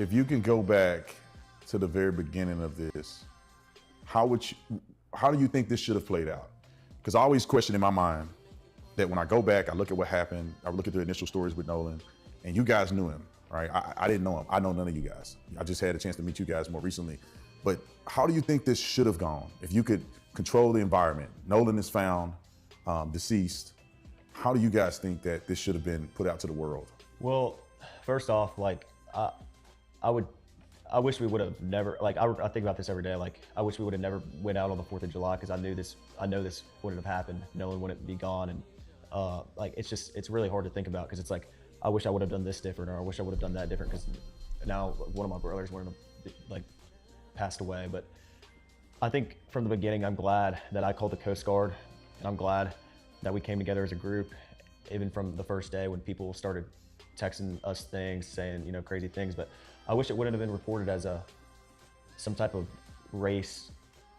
if you can go back to the very beginning of this, how do you think this should have played out? Because I always question in my mind that when I go back, I look at what happened, I look at the initial stories with Nolan, and you guys knew him, right? I didn't know him. I know none of you guys. I just had a chance to meet you guys more recently. But how do you think this should have gone? If you could control the environment, Nolan is found deceased. How do you guys think that this should have been put out to the world? Well, first off, like I wish we would have never, like I think about this every day, like I wish we would have never went out on the 4th of July because I know this wouldn't have happened. Nolan wouldn't be gone. And like, it's really hard to think about because it's like, I wish I would have done this different, or I wish I would have done that different, because now one of my brothers like passed away. But I think from the beginning, I'm glad that I called the Coast Guard, and I'm glad that we came together as a group, even from the first day when people started texting us things, saying, you know, crazy things. But I wish it wouldn't have been reported as some type of race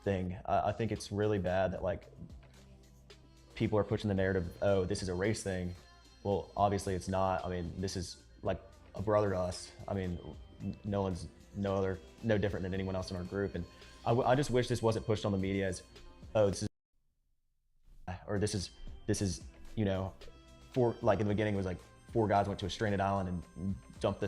thing. I think it's really bad that like people are pushing the narrative, oh, this is a race thing. Well, obviously it's not. I mean, this is like a brother to us. I mean, Nolan's no different than anyone else in our group. And I just wish this wasn't pushed on the media as, oh, this is, or this is, you know, like in the beginning it was like 4 guys went to a stranded island and dumped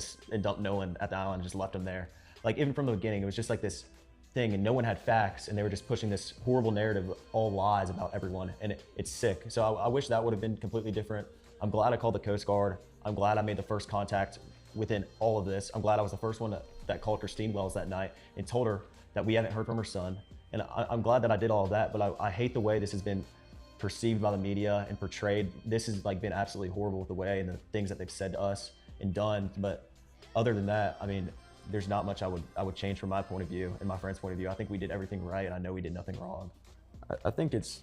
Nolan at the island and just left him there. Like even from the beginning, it was just like this thing, and no one had facts, and they were just pushing this horrible narrative, all lies about everyone, and it's sick. So I wish that would have been completely different. I'm glad I called the Coast Guard. I'm glad I made the first contact within all of this. I'm glad I was the first one that called Christine Wells that night and told her that we haven't heard from her son. And I'm glad that I did all of that, but I hate the way this has been perceived by the media and portrayed. This has like been absolutely horrible with the way and the things that they've said to us and done. But other than that, I mean, there's not much I would change from my point of view and my friend's point of view. I think we did everything right, and I know we did nothing wrong. I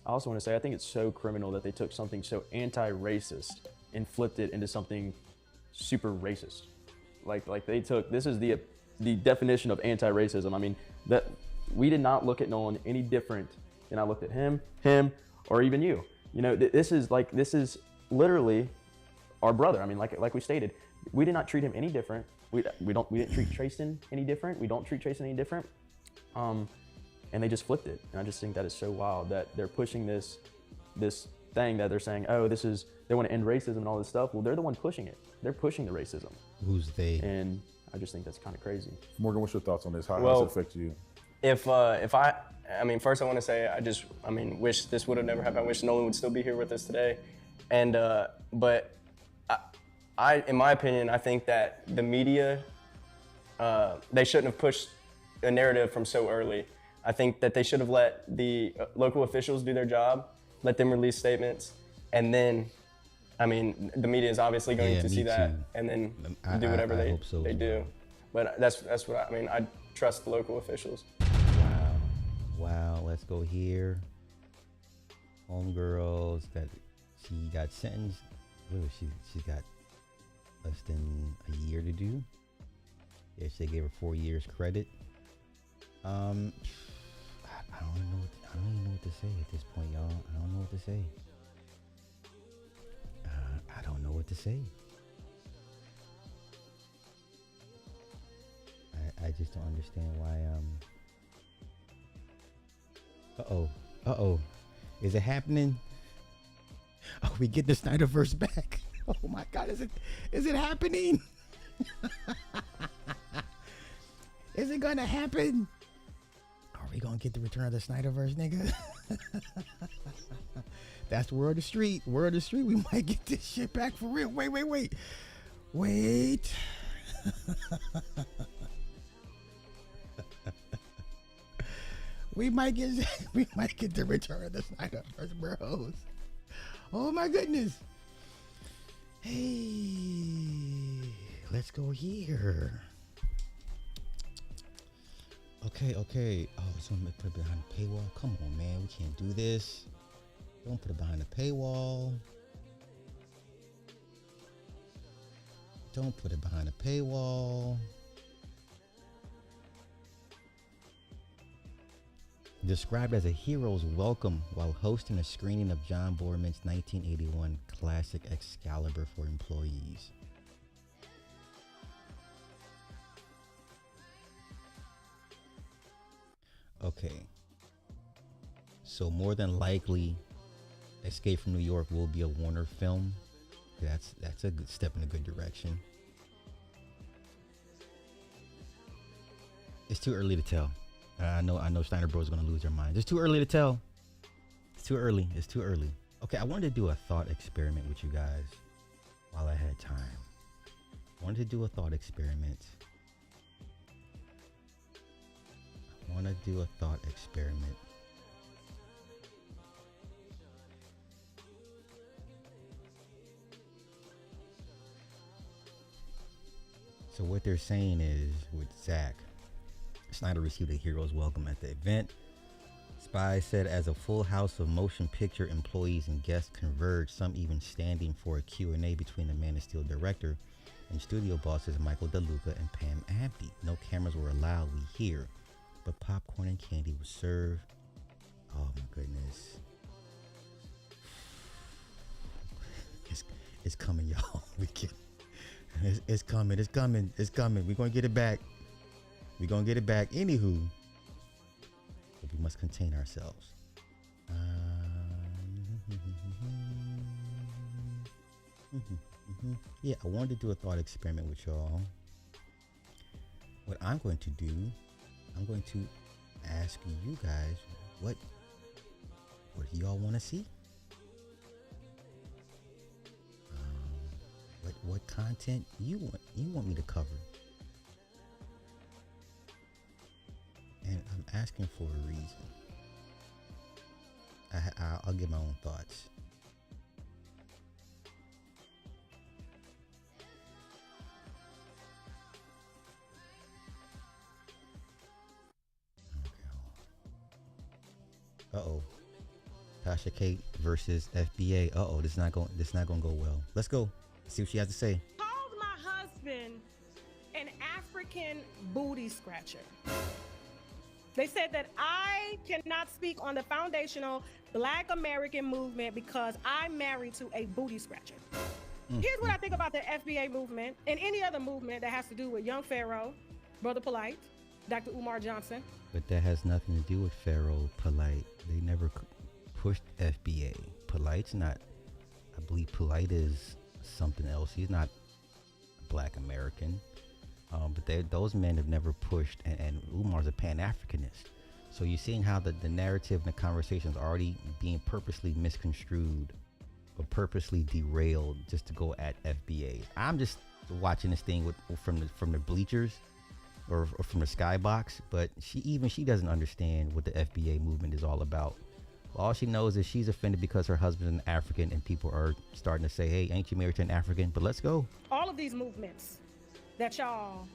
also want to say, I think it's so criminal that they took something so anti-racist and flipped it into something super racist. Like they took, this is the definition of anti-racism. I mean, that we did not look at Nolan any different than I looked at him, or even you. You know, this is literally our brother. I mean, like we stated, we did not treat him any different. We didn't treat Trayson any different. We don't treat Trayson any different. And they just flipped it. And I just think that is so wild that they're pushing this thing that they're saying, oh, they want to end racism and all this stuff. Well, they're the one pushing it. They're pushing the racism. Who's they? And I just think that's kind of crazy. Morgan, what's your thoughts on this? How does it affect you? I mean, first I want to say, I wish this would have never happened. I wish Nolan would still be here with us today. And, but in my opinion, I think that the media, they shouldn't have pushed a narrative from so early. I think that they should have let the local officials do their job, let them release statements, and then, I mean, the media is obviously going to see that, and then do whatever they do. But that's what I mean. I trust the local officials. Wow, let's go here. Homegirls she got sentenced. She got less than a year to do. Yes, they gave her 4 years credit. I don't even know what to say at this point, y'all. I don't know what to say. I don't know what to say. I just don't understand why. Uh-oh. Is it happening? Oh, we get the Snyderverse back. Oh my God, is it happening? Is it gonna happen? Are we gonna get the return of the Snyderverse, nigga? That's the word of the street. Word of the street. We might get this shit back for real. Wait. We might get the return of the Snyderverse, bros. Oh my goodness. Hey, let's go here. Okay. Oh, so I'm gonna put it behind the paywall. Come on, man. We can't do this. Don't put it behind the paywall. Don't put it behind the paywall. Described as a hero's welcome while hosting a screening of John Boorman's 1981 classic Excalibur for employees. Okay. So more than likely, Escape from New York will be a Warner film. That's a good step in a good direction. It's too early to tell. I know Steiner Bros are gonna lose their minds. It's too early to tell. It's too early. Okay, I wanted to do a thought experiment with you guys while I had time. I wanted to do a thought experiment. So what they're saying is, with Zach, Snyder received a hero's welcome at the event. Spy said as a full house of motion picture employees and guests converged, some even standing for a Q&A between the Man of Steel director and studio bosses Michael DeLuca and Pam Abdi. No cameras were allowed, we hear, but popcorn and candy was served. Oh my goodness. It's coming, y'all. It's coming. We're gonna get it back. Anywho, but we must contain ourselves. Yeah, I wanted to do a thought experiment with y'all. What I'm going to do, I'm going to ask you guys what do y'all want to see? What content you want me to cover? And I'm asking for a reason. I'll give my own thoughts. Uh-oh. Tasha Kate versus FBA. Uh-oh, this is not going to go well. Let's go. See what she has to say. Called my husband an African booty scratcher. They said that I cannot speak on the foundational Black American movement because I'm married to a booty scratcher. Here's what I think about the FBA movement and any other movement that has to do with Young Pharaoh, Brother Polite, Dr. Umar Johnson. But that has nothing to do with Pharaoh Polite. They never pushed FBA. Polite's not, I believe Polite is something else. He's not Black American. But those men have never pushed, and Umar's a Pan-Africanist. So you're seeing how the narrative and the conversation is already being purposely misconstrued or purposely derailed just to go at FBA. I'm just watching this thing from the bleachers or from the skybox, but she doesn't understand what the FBA movement is all about. All she knows is she's offended because her husband's an African, and people are starting to say, hey, ain't you married to an African? But let's go. All of these movements that y'all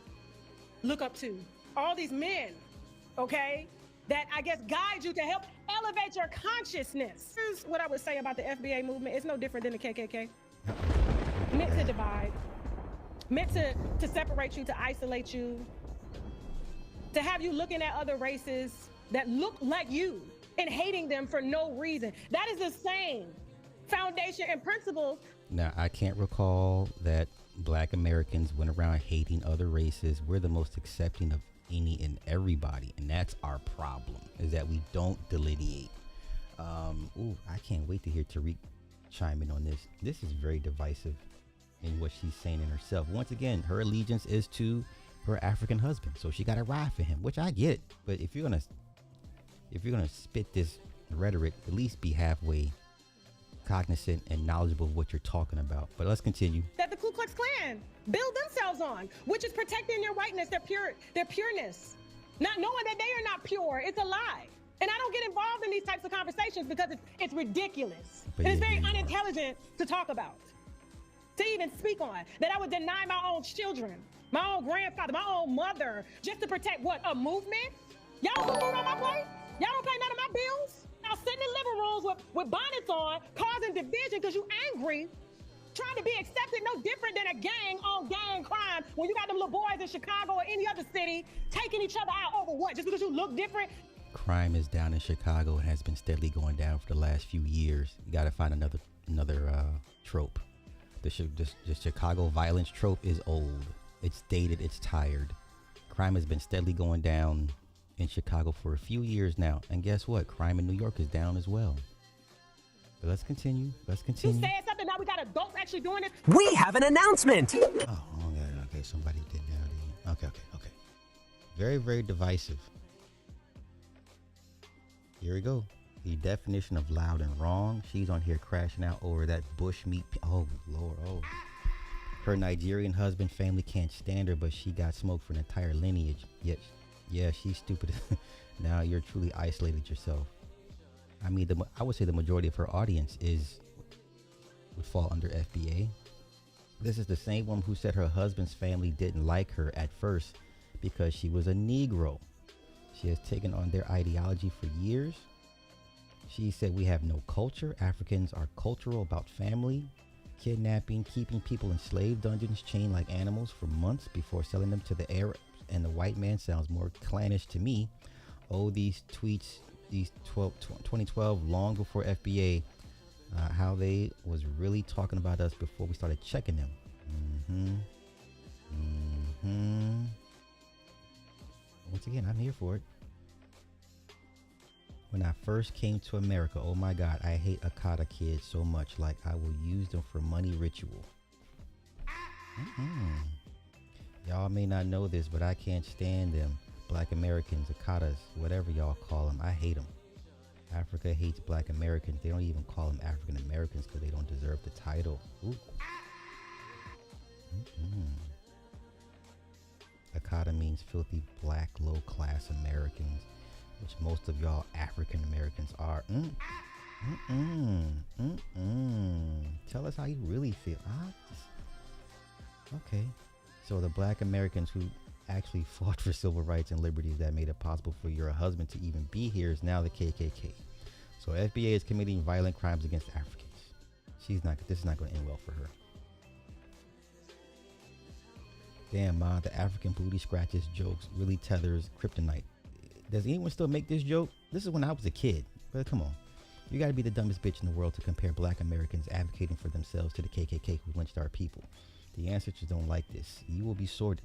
look up to, all these men, okay, that I guess guide you to help elevate your consciousness. Here's what I would say about the FBA movement. It's no different than the KKK. Meant to divide, meant to separate you, to isolate you, to have you looking at other races that look like you and hating them for no reason. That is the same foundation and principles. Now, I can't recall that Black Americans went around hating other races. We're the most accepting of any and everybody, and that's our problem, is that we don't delineate. I can't wait to hear Tariq chime in on this. This is very divisive in what she's saying in herself. Once again, her allegiance is to her African husband, so she got to ride for him, which I get. But if you're gonna spit this rhetoric, at least be halfway cognizant and knowledgeable of what you're talking about. But let's continue. That the Ku Klux Klan build themselves on, which is protecting their whiteness, their pureness, not knowing that they are not pure. It's a lie. And I don't get involved in these types of conversations because it's ridiculous. But and it's very unintelligent to talk about, to even speak on. That I would deny my own children, my own grandfather, my own mother, just to protect what? A movement? Y'all put food on my plate? Y'all don't pay none of my bills? Y'all sitting in living rooms with bonnets on, causing division because you angry, trying to be accepted no different than a gang on gang crime when you got them little boys in Chicago or any other city taking each other out over what? Just because you look different? Crime is down in Chicago and has been steadily going down for the last few years. You got to find another trope. The Chicago violence trope is old. It's dated. It's tired. Crime has been steadily going down in Chicago for a few years now. And guess what? Crime in New York is down as well. But let's continue. Let's You continue. said something, now we got adults actually doing this. We have an announcement. Oh, okay. Somebody did that. Okay. Very, very divisive. Here we go. The definition of loud and wrong. She's on here crashing out over that bushmeat. Oh, Lord. Oh. Her Nigerian husband family can't stand her, but she got smoked for an entire lineage. Yet, yeah, she's stupid. Now you're truly isolated yourself. I mean, I would say the majority of her audience would fall under FBA. This is the same woman who said her husband's family didn't like her at first because she was a Negro. She has taken on their ideology for years. She said we have no culture. Africans are cultural about family, kidnapping, keeping people in slave dungeons chained like animals for months before selling them to the Arabs and the white man sounds more clannish to me. Oh, these tweets, 2012, long before FBA, how they was really talking about us before we started checking them. Once again, I'm here for it. When I first came to America, oh my God, I hate Akata kids so much. Like, I will use them for money ritual. Y'all may not know this, but I can't stand them. Black Americans, Akatas, whatever y'all call them. I hate them. Africa hates Black Americans. They don't even call them African Americans because they don't deserve the title. Ooh. Akata means filthy black low class Americans, which most of y'all African Americans are. Tell us how you really feel. Okay. So the Black Americans who actually fought for civil rights and liberties that made it possible for your husband to even be here is now the KKK. So FBA is committing violent crimes against Africans. This is not going to end well for her. Damn, Ma, the African booty scratches jokes really tethers kryptonite. Does anyone still make this joke? This is when I was a kid. But come on. You got to be the dumbest bitch in the world to compare Black Americans advocating for themselves to the KKK who lynched our people. The ancestors don't like this. You will be sorted.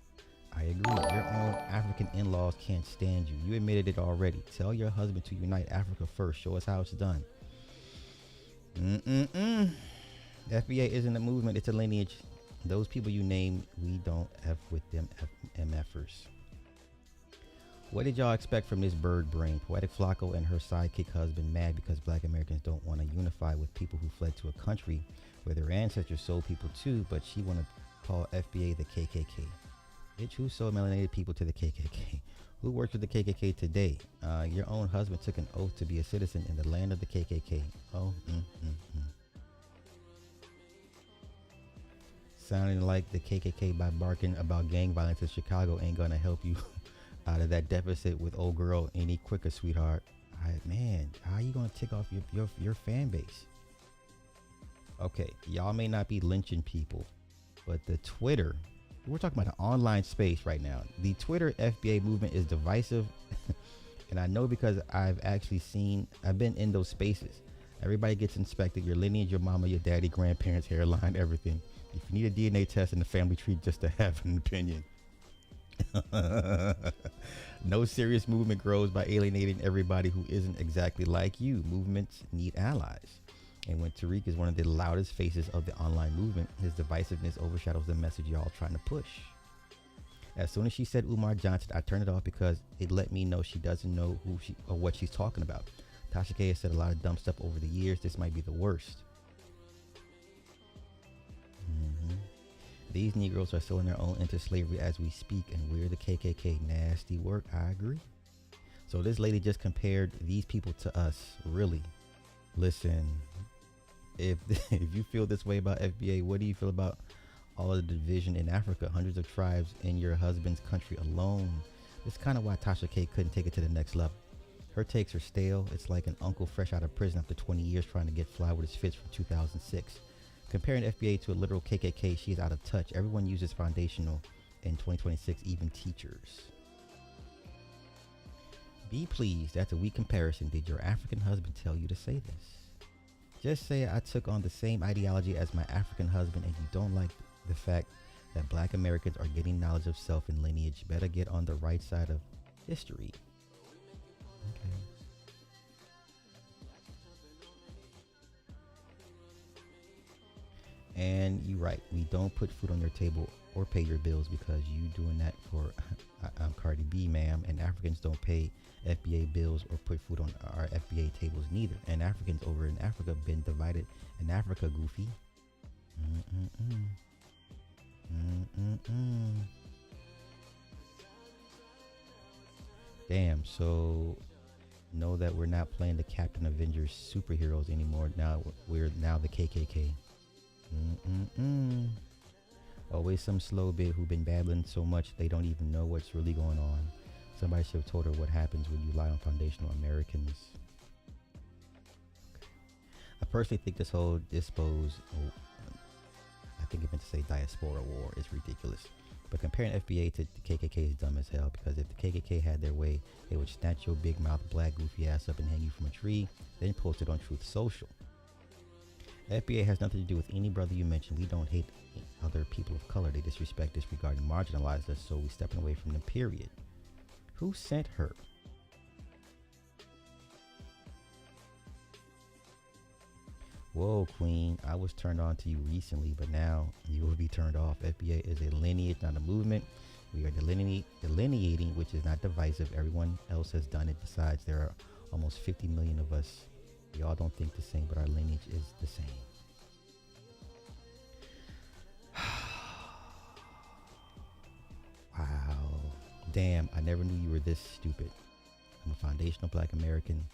I agree. Your own African in-laws can't stand you. You admitted it already. Tell your husband to unite Africa first. Show us how it's done. FBA isn't a movement. It's a lineage. Those people you name, we don't F with them MFers. What did y'all expect from this bird brain? Poetic Flacco and her sidekick husband mad because Black Americans don't want to unify with people who fled to a country where their ancestors sold people to, but she want to call FBA the KKK. Bitch, who sold melanated people to the KKK? Who works with the KKK today? Your own husband took an oath to be a citizen in the land of the KKK. Oh, Sounding like the KKK by barking about gang violence in Chicago ain't gonna help you out of that deficit with old girl any quicker, sweetheart. Man, how are you gonna tick off your fan base? Okay, y'all may not be lynching people, but the Twitter, we're talking about an online space right now. The Twitter FBA movement is divisive. And I know because I've been in those spaces. Everybody gets inspected, your lineage, your mama, your daddy, grandparents, hairline, everything. If you need a DNA test in the family tree just to have an opinion. No serious movement grows by alienating everybody who isn't exactly like you. Movements need allies. And when Tariq is one of the loudest faces of the online movement, his divisiveness overshadows the message y'all trying to push. As soon as she said Umar Johnson, I turned it off because it let me know she doesn't know who she or what she's talking about. Tasha K has said a lot of dumb stuff over the years. This might be the worst. These Negroes are still in their own into slavery as we speak, and we're the KKK. Nasty work. I agree. So this lady just compared these people to us. Really? Listen, if you feel this way about FBA, what do you feel about all of the division in Africa? Hundreds of tribes in your husband's country alone. This is kind of why Tasha K couldn't take it to the next level. Her takes are stale. It's like an uncle fresh out of prison after 20 years trying to get fly with his fits from 2006. Comparing FBA to a literal KKK, she is out of touch. Everyone uses foundational in 2026, even teachers. Be pleased. That's a weak comparison. Did your African husband tell you to say this? Just say I took on the same ideology as my African husband and you don't like the fact that Black Americans are getting knowledge of self and lineage. Better get on the right side of history. Okay. And you're right. We don't put food on your table or pay your bills because you doing that for Cardi B, ma'am. And Africans don't pay FBA bills or put food on our FBA tables neither. And Africans over in Africa been divided in Africa, goofy. Mm-mm-mm. Mm-mm-mm. Damn, so know that we're not playing the Captain Avengers superheroes anymore. Now we're now the KKK. Mm-mm-mm. Always some slow bit who been babbling so much they don't even know what's really going on. Somebody should have told her what happens when you lie on foundational Americans. Okay. I personally think this whole I think it meant to say diaspora war is ridiculous. But comparing FBA to the KKK is dumb as hell, because if the KKK had their way, they would snatch your big mouth black goofy ass up and hang you from a tree, then post it on Truth Social. FBA has nothing to do with any brother you mentioned. We don't hate other people of color. They disrespect, disregard, and marginalize us, so we stepping away from them, period. Who sent her? Whoa, Queen, I was turned on to you recently, but now you will be turned off. FBA is a lineage, not a movement. We are delineating, which is not divisive. Everyone else has done it. Besides, there are almost 50 million of us. We all don't think the same, but our lineage is the same. Wow. Damn, I never knew you were this stupid. I'm a foundational black American.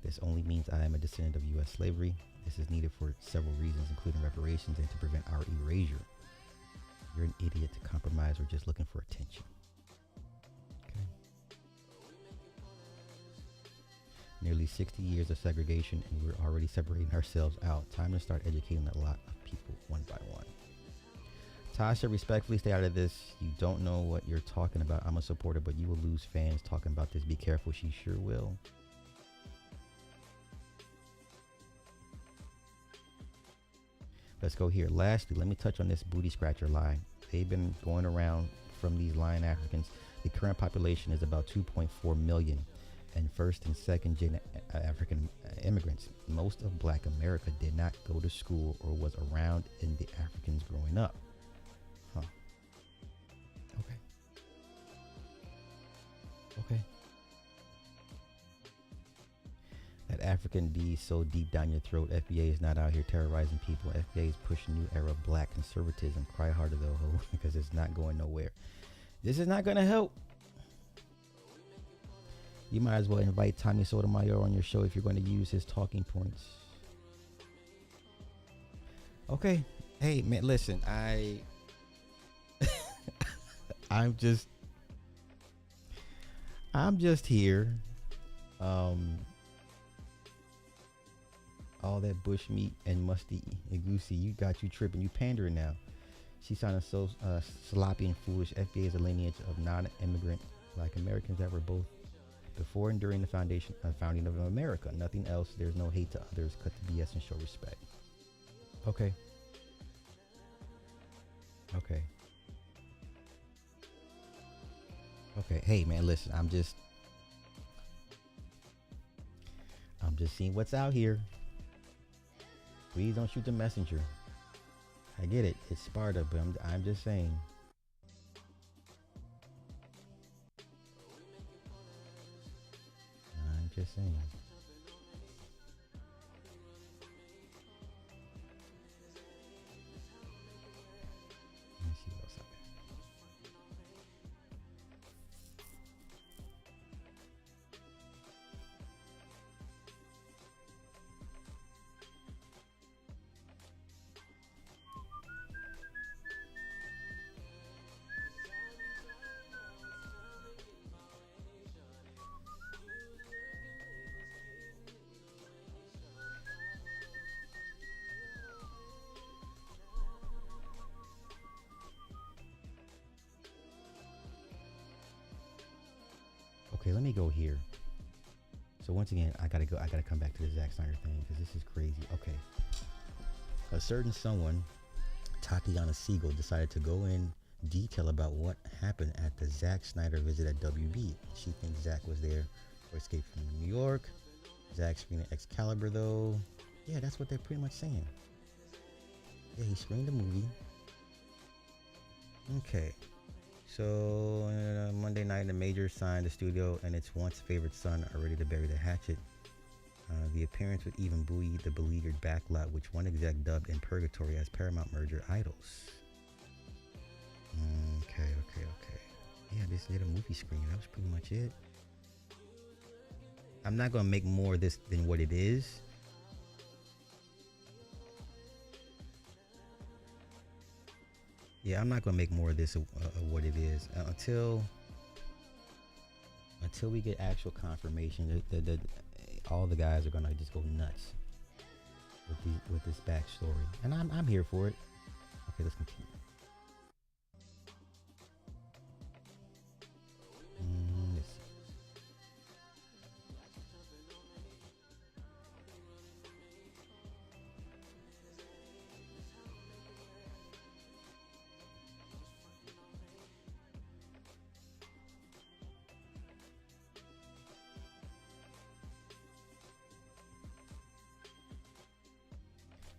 This only means I am a descendant of U.S. slavery. This is needed for several reasons, including reparations and to prevent our erasure. You're an idiot to compromise or just looking for attention. Okay. Nearly 60 years of segregation, and we're already separating ourselves out. Time to start educating a lot of people one by one. Tasha, respectfully stay out of this. You don't know what you're talking about. I'm a supporter, but you will lose fans talking about this. Be careful. She sure will. Let's go here. Lastly, let me touch on this booty scratcher lie. They've been going around from these lying Africans. The current population is about 2.4 million, and first and second gen African immigrants. Most of black America did not go to school or was around in the Africans growing up. Huh. Okay. Okay. That African D is so deep down your throat. FBA is not out here terrorizing people. FBA is pushing new era of black conservatism. Cry harder though, ho, because it's not going nowhere. This is not going to help. You might as well invite Tommy Sotomayor on your show if you're going to use his talking points. Okay. Hey, man, listen, I'm just here. All that bush meat and musty and goosey, you tripping. You pandering now. She sounded so sloppy and foolish. FBA is a lineage of non-immigrant black Americans that were both before and during the founding of America. Nothing else. There's no hate to others. Cut the BS and show respect. Okay. Okay. Okay. Hey, man, listen. I'm just seeing what's out here. Please don't shoot the messenger. I get it. It's Sparta, but I'm just saying. I'm just saying. Let me see what else out there. Okay, let me go here. So once again, I gotta come back to the Zack Snyder thing because this is crazy. Okay, a certain someone, Tatiana Siegel, decided to go in detail about what happened at the Zack Snyder visit at WB. She thinks Zack was there or Escape from New York. Zach screened Excalibur though. Yeah, that's what they're pretty much saying. Yeah, he screened the movie. Okay. So Monday night, the major signed the studio and its once favorite son are ready to bury the hatchet. The appearance would even buoy the beleaguered backlot, which one exec dubbed in purgatory as Paramount merger idols. Okay. Yeah, this did a movie screen. That was pretty much it. I'm not gonna make more of this than what it is. Yeah, I'm not gonna make more of this of what it is until we get actual confirmation. All the guys are gonna just go nuts with this backstory, and I'm here for it. Okay, let's continue. Let's see.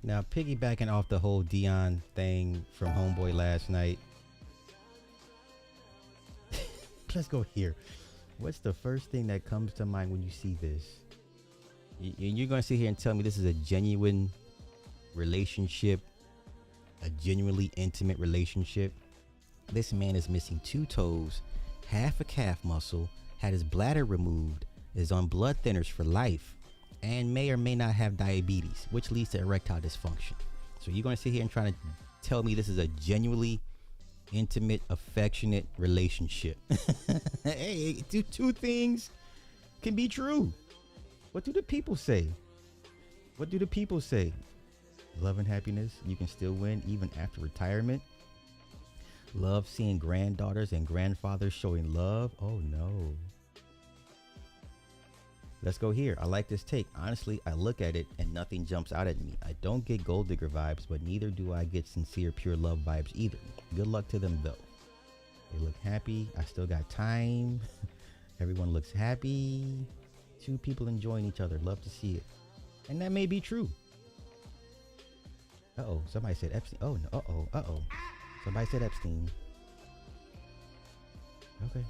Now, piggybacking off the whole Dion thing from Homeboy last night. Let's go here. What's the first thing that comes to mind when you see this? You're going to sit here and tell me this is a genuine relationship, a genuinely intimate relationship. This man is missing 2 toes, half a calf muscle, had his bladder removed, is on blood thinners for life, and may or may not have diabetes, which leads to erectile dysfunction. So you're going to sit here and try to tell me this is a genuinely intimate, affectionate relationship. Hey, two things can be true. What do the people say? What do the people say? Love and happiness, you can still win even after retirement. Love seeing granddaughters and grandfathers showing love. Oh no. Let's go here. I like this take. Honestly, I look at it and nothing jumps out at me. I don't get gold digger vibes, but neither do I get sincere, pure love vibes either. Good luck to them though. They look happy. I still got time. Everyone looks happy. 2 people enjoying each other. Love to see it. And that may be true. Uh-oh. Somebody said Epstein. Oh, no. Uh-oh. Uh-oh. Somebody said Epstein. Okay.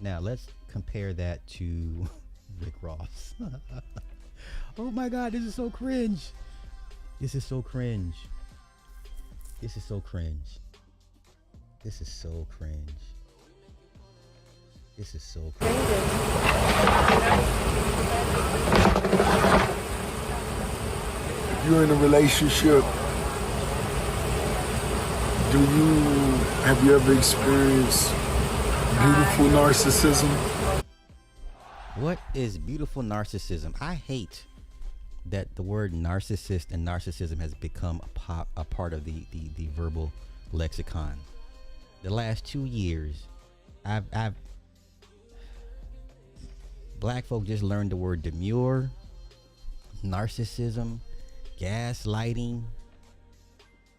Now, let's compare that to Rick Ross. Oh my God, this is so cringe. This is so cringe. This is so cringe. This is so cringe. This is so cringe. If you're in a relationship, have you ever experienced beautiful narcissism? What is beautiful narcissism? I hate that the word narcissist and narcissism has become a part of the verbal lexicon. The last 2 years, black folk just learned the word demure, narcissism, gaslighting.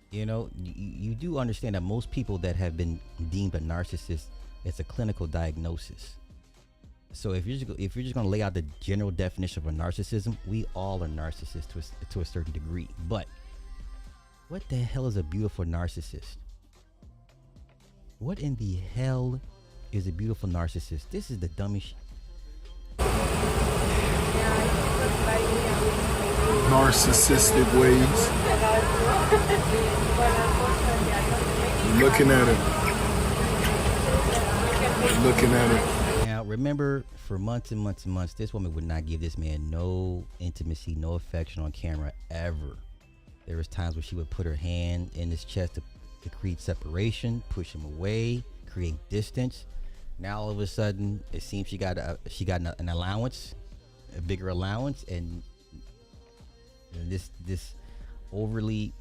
You know, you do understand that most people that have been deemed a narcissist, it's a clinical diagnosis. So if you're just going to lay out the general definition of a narcissism, we all are narcissists to a certain degree. But what the hell is a beautiful narcissist? What in the hell is a beautiful narcissist? This is the dumbest Narcissistic ways. Looking at it. Now, remember, for months and months and months, this woman would not give this man no intimacy, no affection on camera ever. There was times where she would put her hand in his chest to create separation, push him away, create distance. Now all of a sudden, it seems she got an allowance, a bigger allowance, and this overtly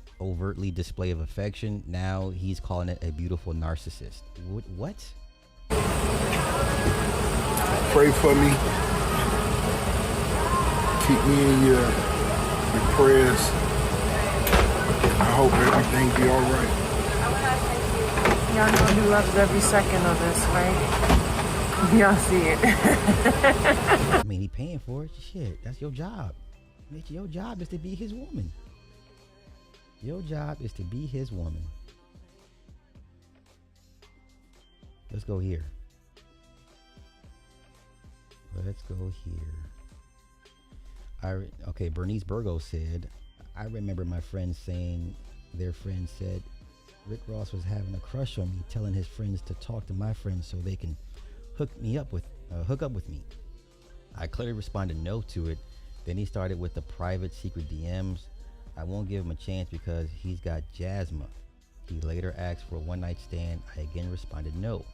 display of affection. Now he's calling it a beautiful narcissist. What? Pray for me. Keep me in your prayers. I hope everything be all right. Y'all know he loves every second of this, right? Y'all see it. I mean, he paying for it. Shit, that's your job. Bitch, your job is to be his woman. Your job is to be his woman. Let's go here. Let's go here. Okay, Bernice Burgo said, I remember my friends saying their friends said Rick Ross was having a crush on me, telling his friends to talk to my friends so they can hook up with me. I clearly responded no to it. Then he started with the private secret DMs. I won't give him a chance because he's got Jasmine. He later asked for a one-night stand. I again responded no.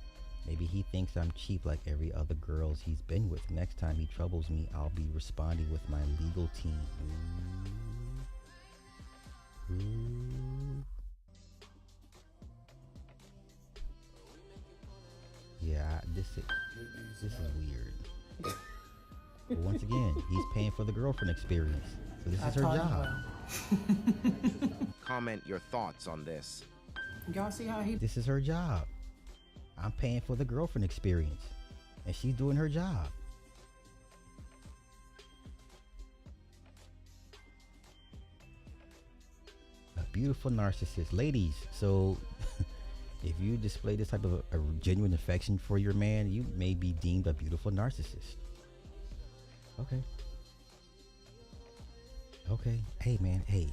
Maybe he thinks I'm cheap like every other girls he's been with. Next time he troubles me, I'll be responding with my legal team. Ooh. Yeah, this is weird. But once again, he's paying for the girlfriend experience. So this is her job. Comment your thoughts on this. Y'all see how he... This is her job. I'm paying for the girlfriend experience. And she's doing her job. A beautiful narcissist. Ladies, so if you display this type of a genuine affection for your man, you may be deemed a beautiful narcissist. Okay. Okay. Hey, man. Hey.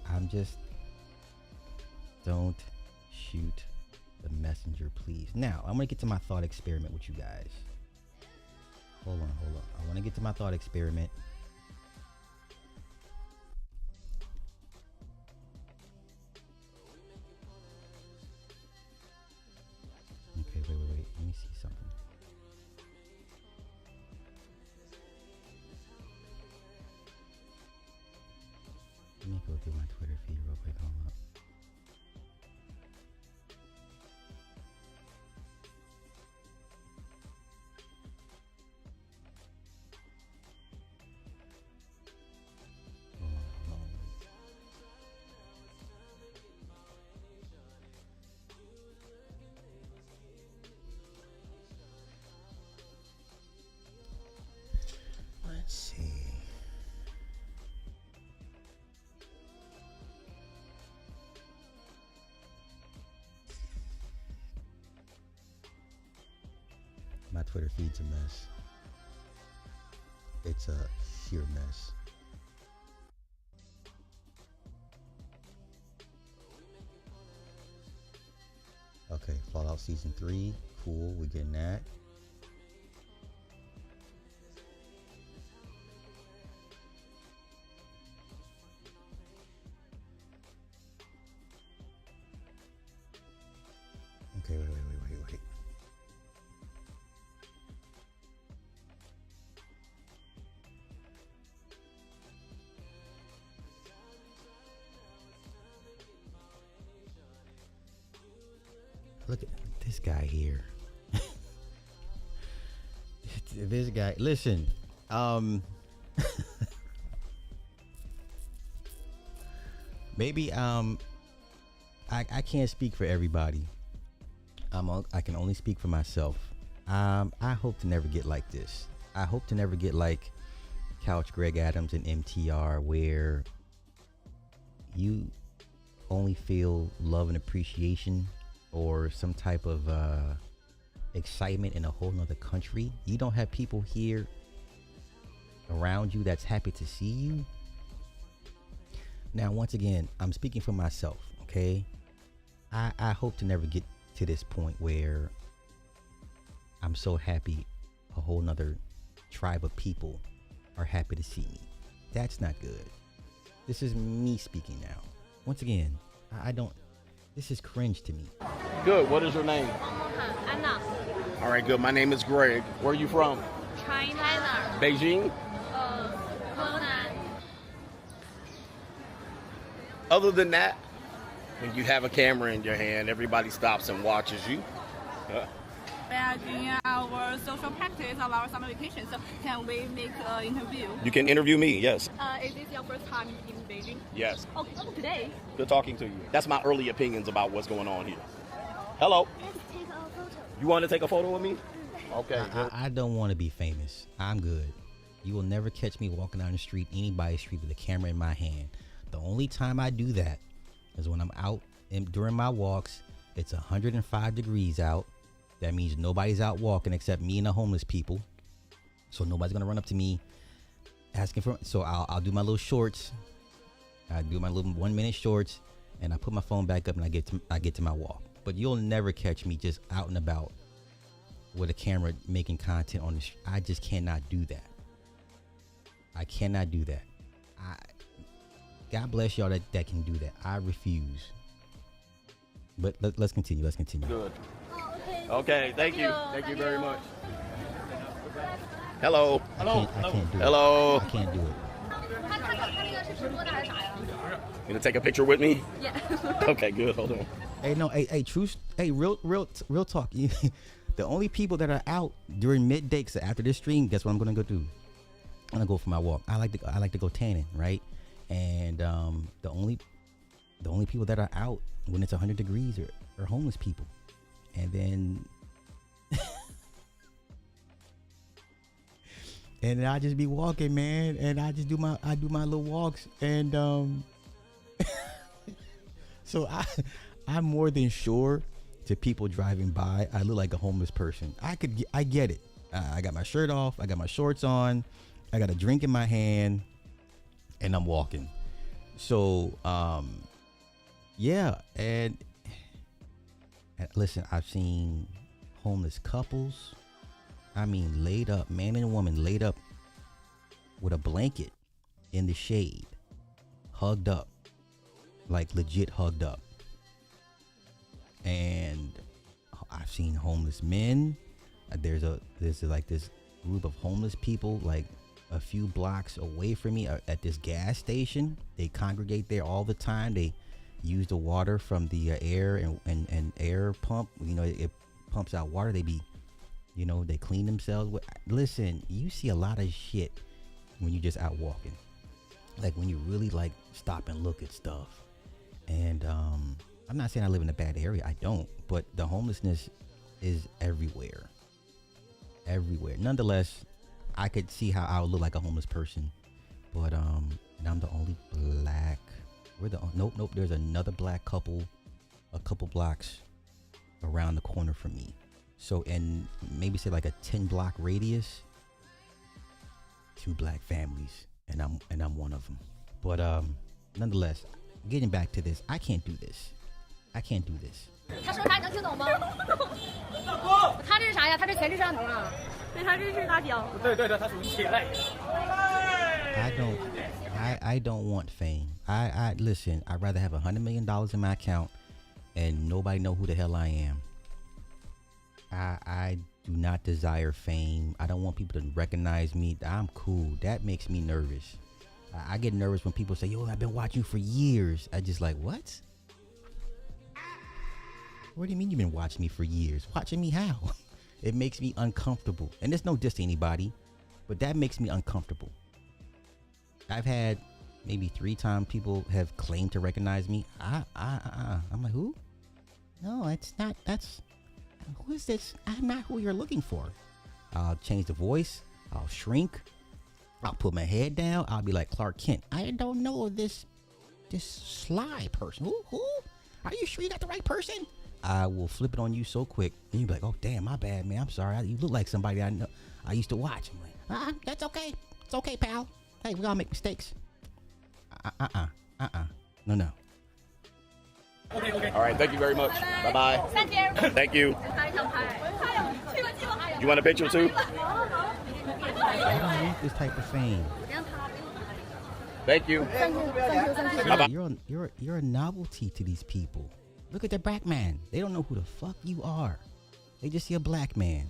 I'm just... Don't shoot the messenger, please. Now, I'm going to get to my thought experiment with you guys. Hold on. I want to get to my thought experiment. Okay, wait. Let me see something. Let me go through my Twitter feed real quick. Hold up. Let's see. My Twitter feed's a mess. It's a sheer mess. Okay, Fallout Season 3. Cool, we're getting that. Okay, wait. Look at this guy here. This guy, listen, maybe I can't speak for everybody. I can only speak for myself. I hope to never get like this. I hope to never get like Couch Greg Adams and MTR, where you only feel love and appreciation or some type of excitement in a whole nother country. You don't have people here around you that's happy to see you. Now, once again, I'm speaking for myself, okay? I hope to never get to this point where I'm so happy a whole nother tribe of people are happy to see me. That's not good. This is me speaking now. Once again, I don't, this is cringe to me. Good. What is your name? Anna. All right, good. My name is Greg. Where are you from? China. Beijing? Honan. Other than that, when you have a camera in your hand, everybody stops and watches you. We are doing our social practice of our summer vacation, so can we make an interview? You can interview me, yes. Is this your first time in Beijing? Yes. Oh, today? Good talking to you. That's my early opinions about what's going on here. Hello. Let's take You want to take a photo with me? Okay. I don't want to be famous. I'm good. You will never catch me walking down the street, anybody's street, with a camera in my hand. The only time I do that is when I'm out during my walks. It's 105 degrees out. That means nobody's out walking except me and the homeless people. So nobody's gonna run up to me asking for. So I'll do my little shorts. I do my little 1 minute shorts, and I put my phone back up and I get to my walk. But you'll never catch me just out and about with a camera making content on the I just cannot do that. I cannot do that. God bless y'all that can do that. I refuse. But let's continue. Good. Okay, thank you. Thank you very much. Hello. I can't do Hello. it. I can't do it. You gonna take a picture with me? Yeah. Okay, good. Hold on. Hey, real talk. The only people that are out during midday, so after this stream, guess what I'm gonna go do? I'm gonna go for my walk. I like to go tanning, right? And the only people that are out when it's 100 degrees are homeless people. And then and I just be walking, man, and I just do my little walks, and so I'm more than sure to people driving by I look like a homeless person. I get it. I got my shirt off, I got my shorts on, I got a drink in my hand, and I'm walking. So yeah, and listen, I've seen homeless couples, I mean laid up, man and woman laid up with a blanket in the shade, hugged up, like legit hugged up. And I've seen homeless men. There's like this group of homeless people like a few blocks away from me at this gas station. They congregate there all the time. They use the water from the air and air pump. You know, it pumps out water. They be, you know, they clean themselves. Listen, you see a lot of shit when you just out walking. Like when you really like stop and look at stuff. And I'm not saying I live in a bad area. I don't. But the homelessness is everywhere. Everywhere. Nonetheless, I could see how I would look like a homeless person. But and I'm the only black. Nope. There's another black couple a couple blocks around the corner from me. So in maybe say like a 10 block radius, 2 black families, and I'm one of them. But nonetheless, getting back to this, I can't do this. 他说啥你能听懂吗？他这是啥呀？他这前置摄像头啊？对，他这是拉胶。对，他属于铁类。I don't want fame. I listen. I'd rather have $100 million in my account and nobody know who the hell I am. I do not desire fame. I don't want people to recognize me. I'm cool. That makes me nervous. I get nervous when people say, "Yo, I've been watching you for years." I just like, what? What do you mean you've been watching me for years? Watching me how? It makes me uncomfortable. And there's no diss to anybody, but that makes me uncomfortable. I've had maybe 3 times people have claimed to recognize me. I'm like, who? No, it's not. Who is this? I'm not who you're looking for. I'll change the voice. I'll shrink. I'll put my head down. I'll be like Clark Kent. I don't know this sly person. Who? Are you sure you got the right person? I will flip it on you so quick. And you'll be like, oh, damn, my bad, man. I'm sorry. You look like somebody I know. I used to watch. I'm like, that's okay. It's okay, pal. Hey, we all make mistakes. No. Okay. All right, thank you very much. Bye-bye. Thank you. You want a picture too? I don't want this type of fame. Thank you. Bye-bye. You're a novelty to these people. Look at the black man. They don't know who the fuck you are. They just see a black man.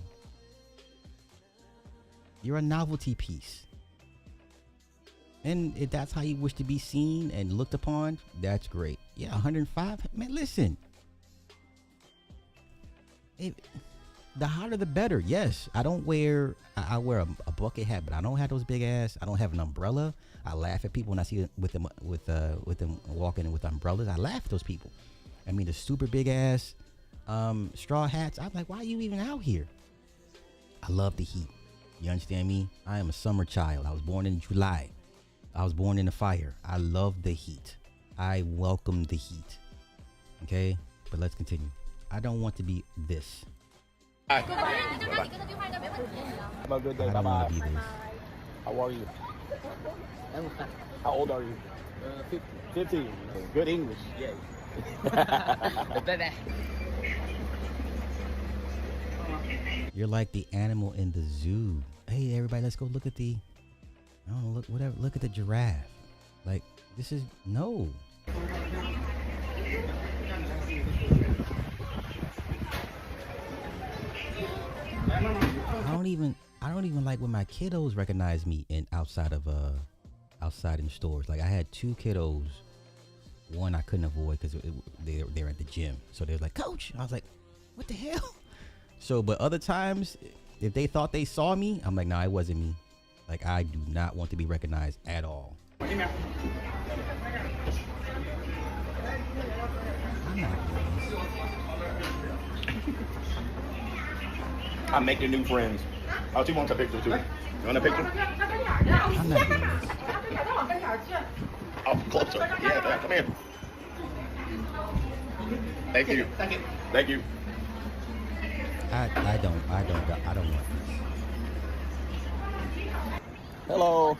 You're a novelty piece. And if that's how you wish to be seen and looked upon, that's great. Yeah, 105. Man, listen. The hotter the better. Yes, I wear a bucket hat, but I don't have those big ass. I don't have an umbrella. I laugh at people when I see with them walking with umbrellas. I laugh at those people. I mean, the super big ass straw hats. I'm like, why are you even out here? I love the heat. You understand me? I am a summer child. I was born in July. I was born in the fire. I love the heat. I welcome the heat. Okay? But let's continue. I don't want to be this. Have a good day. I don't want to be this. How are you? How old are you? 15. Good English. Yeah. You're like the animal in the zoo. Hey, everybody, let's go look at the. I don't know, look, whatever. Look at the giraffe. Like, this is no. I don't even like when my kiddos recognize me outside in stores. Like, I had 2 kiddos. One I couldn't avoid because they're at the gym. So they were like, Coach. I was like, what the hell? So, but other times, if they thought they saw me, I'm like, nah, it wasn't me. Like, I do not want to be recognized at all. I'm not I'm making new friends. Oh, she wants a picture too. You want a picture? I'm not doing this. Oh, closer. Yeah, come here. Thank you. Thank you. I don't want this. Hello.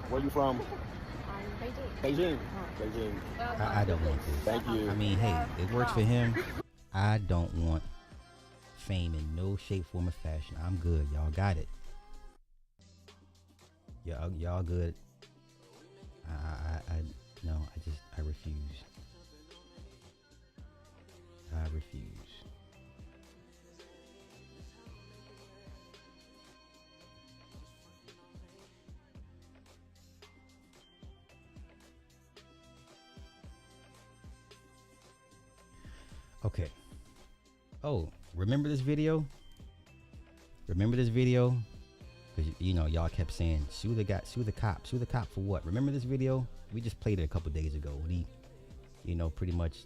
Where you from? Beijing. I don't want this. Thank you. I mean, hey, it works for him. I don't want fame in no shape, form, or fashion. I'm good. Y'all got it. Y'all good. I refuse. I refuse. Okay. Oh, remember this video? Because y'all kept saying sue the cop for what? Remember this video? We just played it a couple days ago when he, pretty much,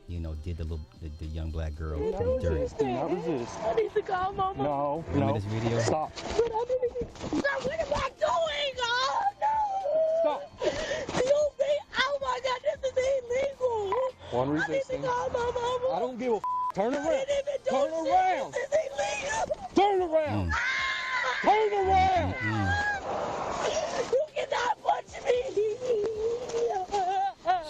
did the young black girl pretty dirty. I need to call mama. No. Remember this video? Stop. Stop, what am I doing? Oh, no. Stop. Oh, my God, this is illegal. One I need to resisting. call my mama. I don't give a Turn around. I didn't even do Turn shit. around. This is illegal. Turn around. Turn around. You cannot punch me.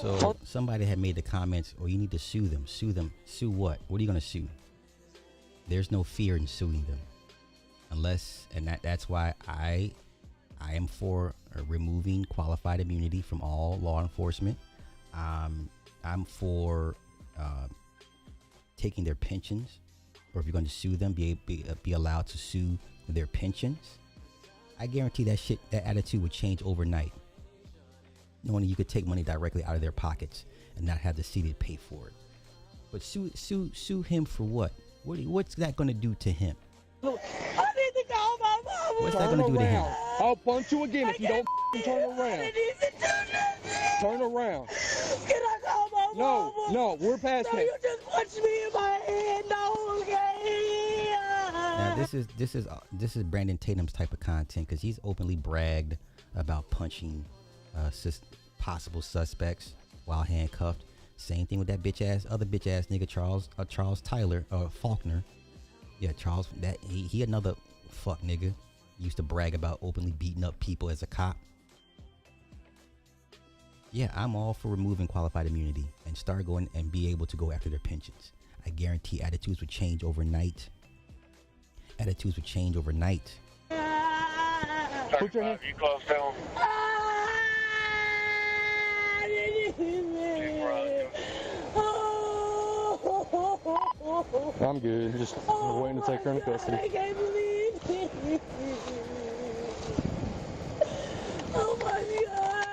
So somebody had made the comments, you need to sue them. Sue what? What are you going to sue? There's no fear in suing them. That's why I am for removing qualified immunity from all law enforcement. I'm for taking their pensions, or if you're going to sue them, be allowed to sue their pensions. I guarantee that attitude would change overnight. Knowing you could take money directly out of their pockets and not have the city pay for it. But sue him for what? What's that going to do to him? I need to call my mama. What's that going to do to him? I'll punch you again if you don't turn around. Turn around. Can I call my mama? No, we're past No, that. you just punched me in my head. No, okay. Now this is Brandon Tatum's type of content, because he's openly bragged about punching possible suspects while handcuffed. Same thing with that other bitch ass nigga Charles Tyler Faulkner. Yeah, Charles, that he another fuck nigga. Used to brag about openly beating up people as a cop. Yeah, I'm all for removing qualified immunity and start going and be able to go after their pensions. I guarantee attitudes would change overnight. Put your hand. You close down. I'm good. Just waiting to take her into custody. I can't believe it. Oh my God.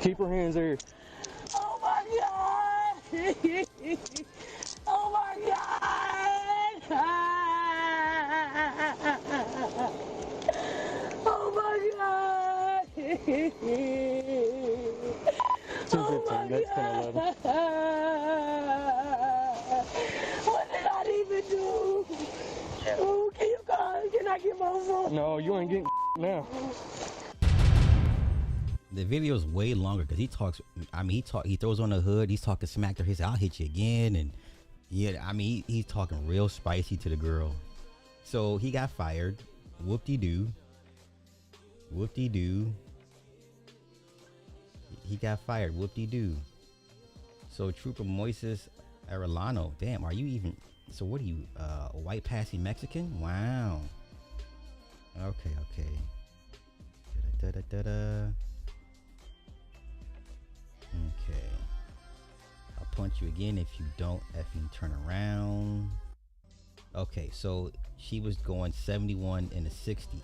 Keep her hands there. Oh my God. Oh my God. Oh my God. 215. That's 1011. No, you ain't getting now. The video is way longer because he talks. I mean, he throws on the hood. He's talking smack to her. He said, "I'll hit you again," and yeah, I mean, he's talking real spicy to the girl. So he got fired. Whoop-de-doo. Whoop-de-doo. He got fired. Whoop-de-doo. So Trooper Moises Arellano. Damn, are you even? So what are you? A white passing Mexican? Wow. Okay. Da-da-da-da-da. Okay. I'll punch you again if you don't effing turn around. Okay, so she was going 71 in a 60.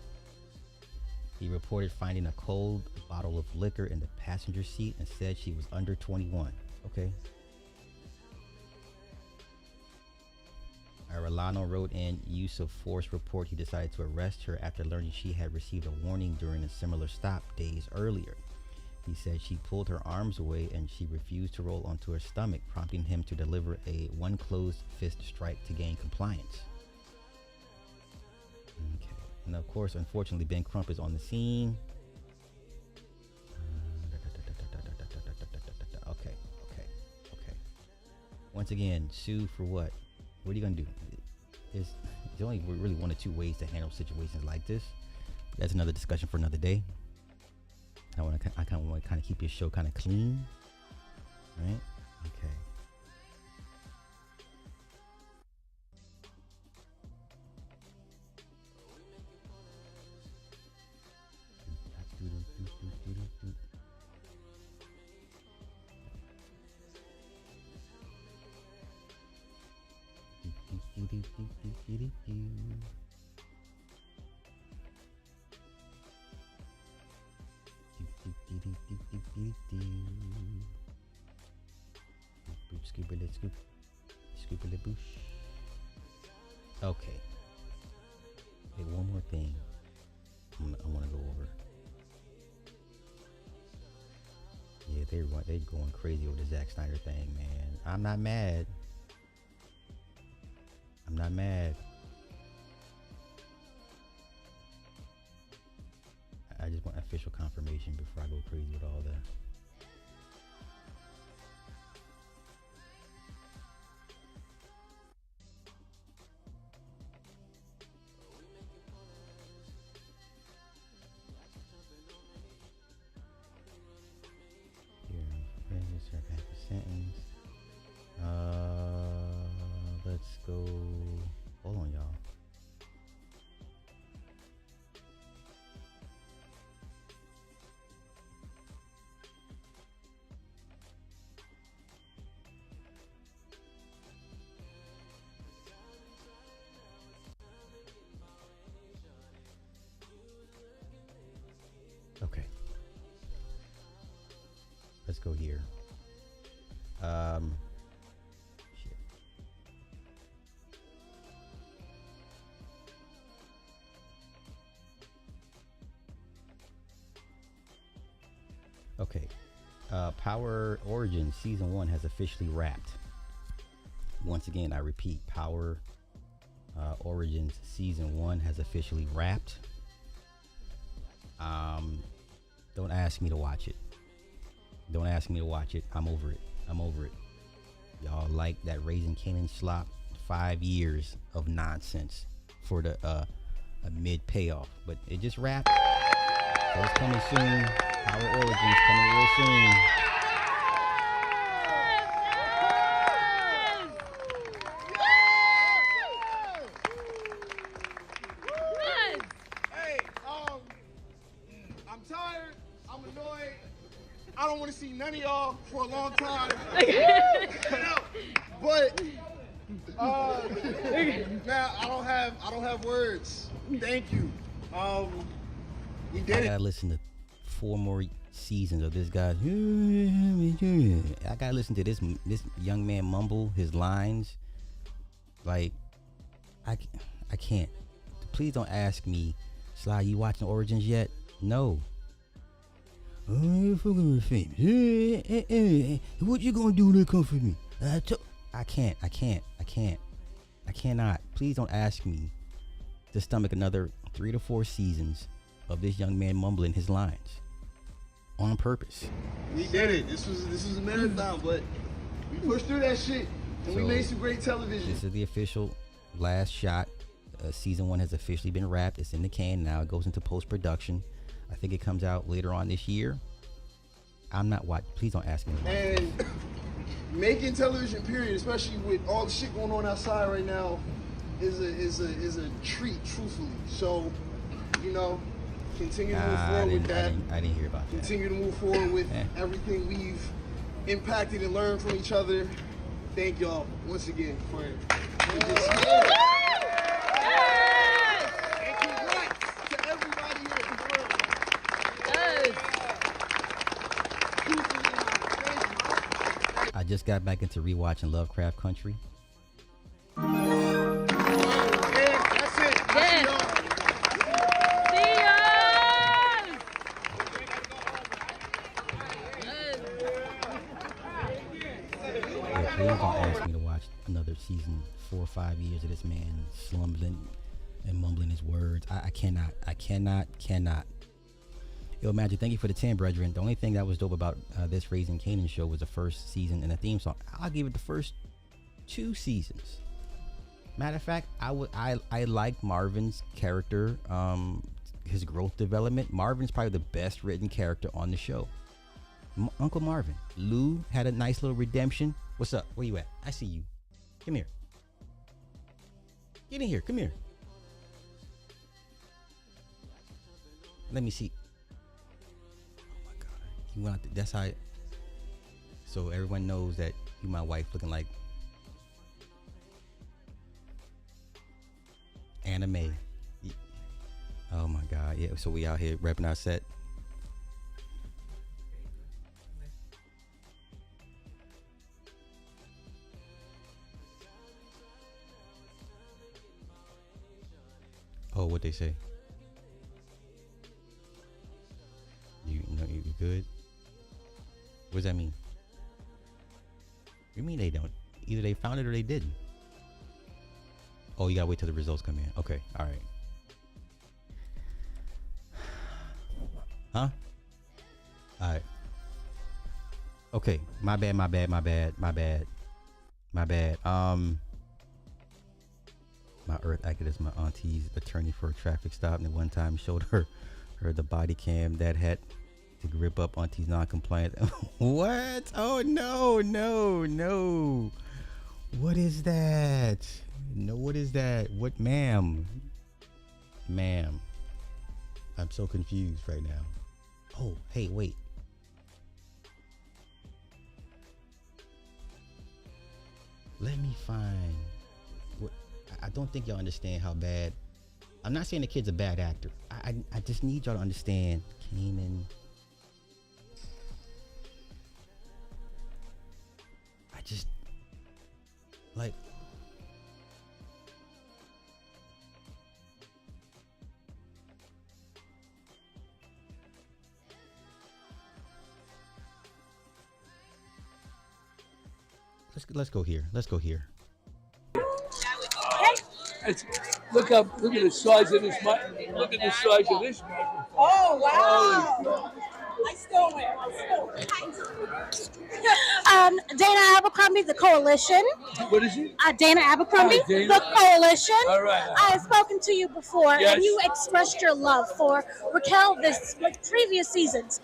He reported finding a cold bottle of liquor in the passenger seat and said she was under 21. Okay. Arellano wrote in use of force report he decided to arrest her after learning she had received a warning during a similar stop days earlier. He said she pulled her arms away and she refused to roll onto her stomach, prompting him to deliver a one closed fist strike to gain compliance. Okay. And of course, unfortunately, Ben Crump is on the scene. Okay. Once again, sue for what? What are you gonna do? There's only really one or two ways to handle situations like this. That's another discussion for another day. I kind of want to keep your show kind of clean, right? Okay. Okay. Hey, one more thing I want to go over. Yeah, they're going crazy over the Zack Snyder thing, man. I'm not mad. I just want official confirmation before I go crazy with all that. Sentence. Let's go. Hold on, y'all. Okay. Let's go here. Shit. Okay. Power Origins Season 1 has officially wrapped. Once again, I repeat, Power Origins Season 1 has officially wrapped. Don't ask me to watch it. I'm over it. Y'all like that Raising Kanan slop? 5 years of nonsense for the a mid payoff, but it just wrapped. So it's coming soon. Power Origins coming real soon. Hey, I'm tired. I'm annoyed. I don't want to see none of y'all for a long time. But now I don't have words. Thank you. We did I gotta listen to 4 more seasons of this guy. I gotta listen to this young man mumble his lines. Like, I can't. Please don't ask me, Sly, you watching Origins yet? No. What you gonna do to come for me? I cannot. Please don't ask me to stomach another 3 to 4 seasons of this young man mumbling his lines on purpose. We did it. This was a marathon, but we pushed through that shit, and we made some great television. This is the official last shot. Season 1 has officially been wrapped. It's in the can now. It goes into post-production. I think it comes out later on this year. I'm not watching. Please don't ask me. And making television, period, especially with all the shit going on outside right now, is a treat, truthfully. So, you know, continue to move forward with that. I didn't hear about that. Continue to move forward with everything we've impacted and learned from each other. Thank y'all once again for it. And congrats to everybody here at the world. I just got back into rewatching Lovecraft Country. That's it. Please don't ask me to watch another season. 4 or 5 years of this man slumbling and mumbling his words. I cannot. Yo, Magic, thank you for the 10, brethren. The only thing that was dope about this Raising Kanan show was the first season and the theme song. I'll give it the first 2 seasons. Matter of fact, I liked Marvin's character, his growth development. Marvin's probably the best written character on the show. Uncle Marvin. Lou had a nice little redemption. What's up? Where you at? I see you. Come here. Get in here. Come here. Let me see. Oh my God. You want to, that's how. So everyone knows that you, my wife, looking like anime. Oh my God. Yeah. So we out here repping our set. Oh, what they say? You know, you good? What does that mean? You mean they don't? Either they found it or they didn't. Oh, you gotta wait till the results come in. Okay, all right. Huh? All right. Okay, my bad. My earth acted as my auntie's attorney for a traffic stop, and at one time showed her the body cam that had to grip up auntie's non-compliant. What? Oh no! What is that? No, what is that? What, ma'am? I'm so confused right now. Oh, hey, wait. Let me find. I don't think y'all understand how bad. I'm not saying the kid's a bad actor. I just need y'all to understand. Kanan. I just like. Let's go here. Look at the size of this microphone. Look at the size of this microphone. Oh, wow. I still wear. Dana Abercrombie, the Coalition. What is it? Dana Abercrombie, Dana. the Coalition. All right. I have spoken to you before, Yes. and you expressed your love for Raquel this previous seasons.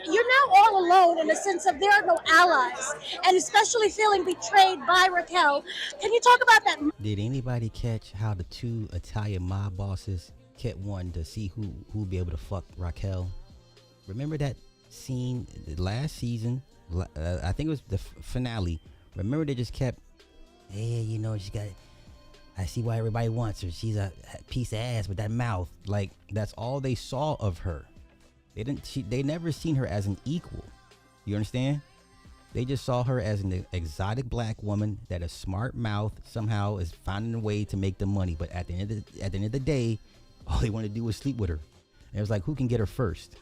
You're now all alone in the sense of there are no allies, and especially feeling betrayed by Raquel. Can you talk about that? Did anybody catch how the 2 Italian mob bosses kept wanting to see who would be able to fuck Raquel? Remember that scene last season? I think it was the finale. Remember they just kept, hey, you know, she got. I see why everybody wants her. She's a piece of ass with that mouth. Like, that's all they saw of her. They never seen her as an equal. You understand? They just saw her as an exotic black woman that a smart mouth somehow is finding a way to make the money. But at the end of the day, all they want to do was sleep with her. And it was like, who can get her first?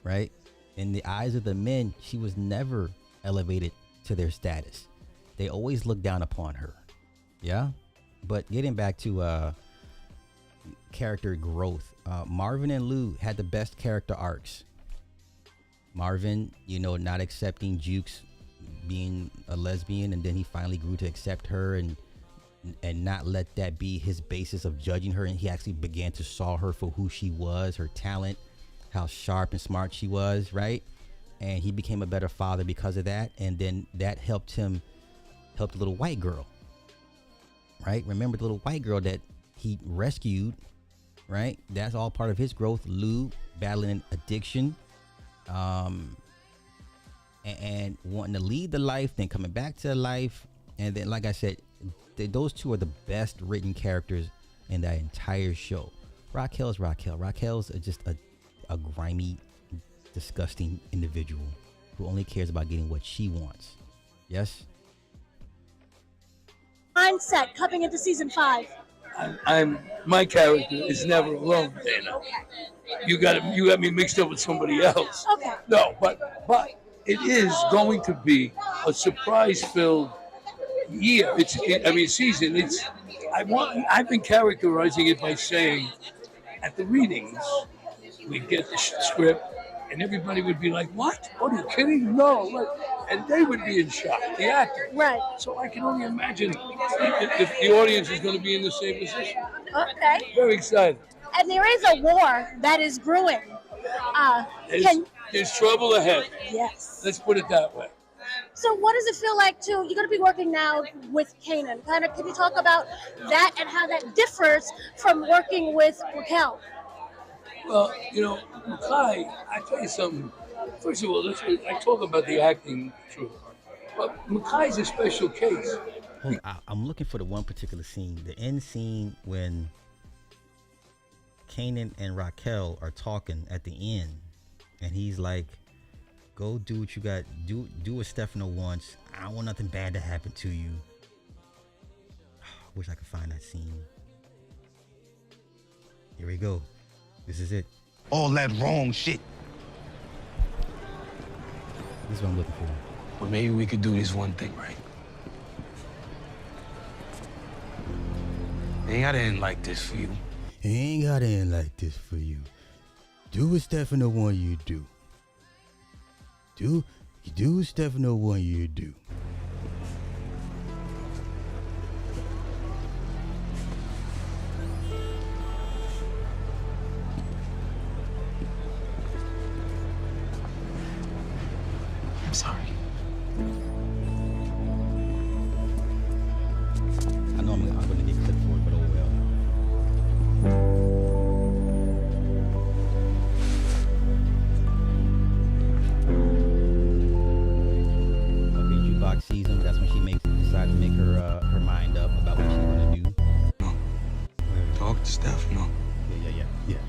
Right? In the eyes of the men, she was never elevated to their status. They always looked down upon her. Yeah? But getting back to character growth. Marvin and Lou had the best character arcs. Marvin, not accepting Jukes being a lesbian, and then he finally grew to accept her and not let that be his basis of judging her, and he actually began to saw her for who she was, her talent, how sharp and smart she was, right? And he became a better father because of that, and then that helped the little white girl, right? Remember the little white girl that he rescued, right? That's all part of his growth. Lou battling addiction, and wanting to lead the life, then coming back to life, and then, like I said, those two are the best written characters in that entire show. Raquel's Raquel. Raquel's just a grimy, disgusting individual who only cares about getting what she wants. Yes? Mindset coming into season 5. My character is never alone, Dana. You got me mixed up with somebody else. Okay. No, but it is going to be a surprise-filled year. Season. I've been characterizing it by saying, at the readings, we'd get the script, and everybody would be like, "What? Are you kidding? No!" And they would be in shock, the actors. Right. So I can only imagine if the audience is going to be in the same position. Okay. Very excited. And there is a war that is brewing. There's trouble ahead. Yes. Let's put it that way. So what does it feel like you're going to be working now with Kanan? Can you talk about that and how that differs from working with Raquel? Well, Makai, I tell you something. First of all, I talk about the acting truth. But Makai's a special case. I'm looking for the one particular scene, the end scene when Kanan and Raquel are talking at the end, and he's like, "Go do what you got. Do what Stefano wants. I don't want nothing bad to happen to you." Wish I could find that scene. Here we go. This is it. All that wrong shit. This is what I'm looking for. Well, maybe we could do this one thing right. Ain't gotta end like this for you. Ain't gotta end like this for you. Do what Stefano want you to do. Do what Stefano want you to do. I'm sorry. I know I'm gonna get clipped for it, but oh well. Jukebox season. That's when she decides to make her mind up about what she's gonna do. No. Talk to Stefano. Yeah.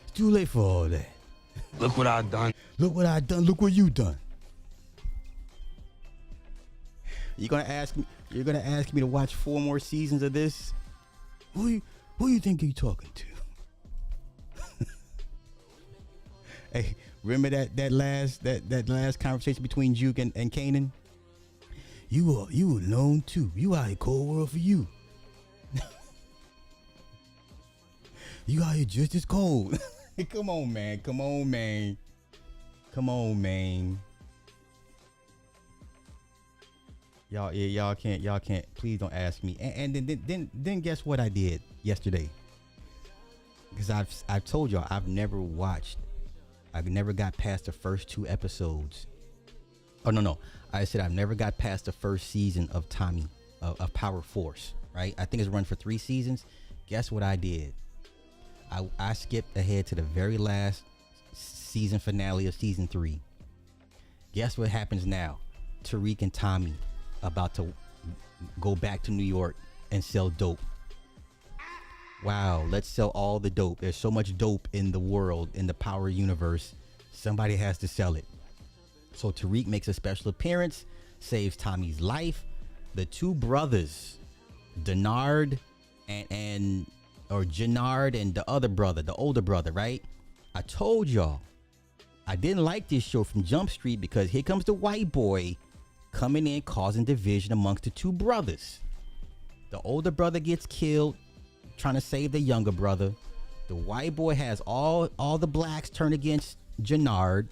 It's too late for all that. Look what I've done. Look what I done. Look what you done. You're gonna ask me to watch 4 more seasons of this? Who you think you talking to? Hey, remember that last conversation between Juke and Kanan? You alone too. You out here cold world for you. You out here just as cold. Come on, man. Y'all can't. Please don't ask me. And then guess what I did yesterday? Because I've told y'all I've never got past the first 2 episodes. Oh no. I said I've never got past the first season of Tommy of Power Force. Right? I think it's run for 3 seasons. Guess what I did? I skipped ahead to the very last season finale of season 3. Guess what happens now? Tariq and Tommy about to go back to New York and sell dope. Wow, let's sell all the dope. There's so much dope in the world, in the Power universe. Somebody has to sell it. So Tariq makes a special appearance, saves Tommy's life. The 2 brothers, Jannard and the other brother, the older brother, right? I told y'all I didn't like this show from Jump Street because here comes the white boy coming in causing division amongst the two brothers. The older brother gets killed trying to save the younger brother. The white boy has all the blacks turn against Jannard.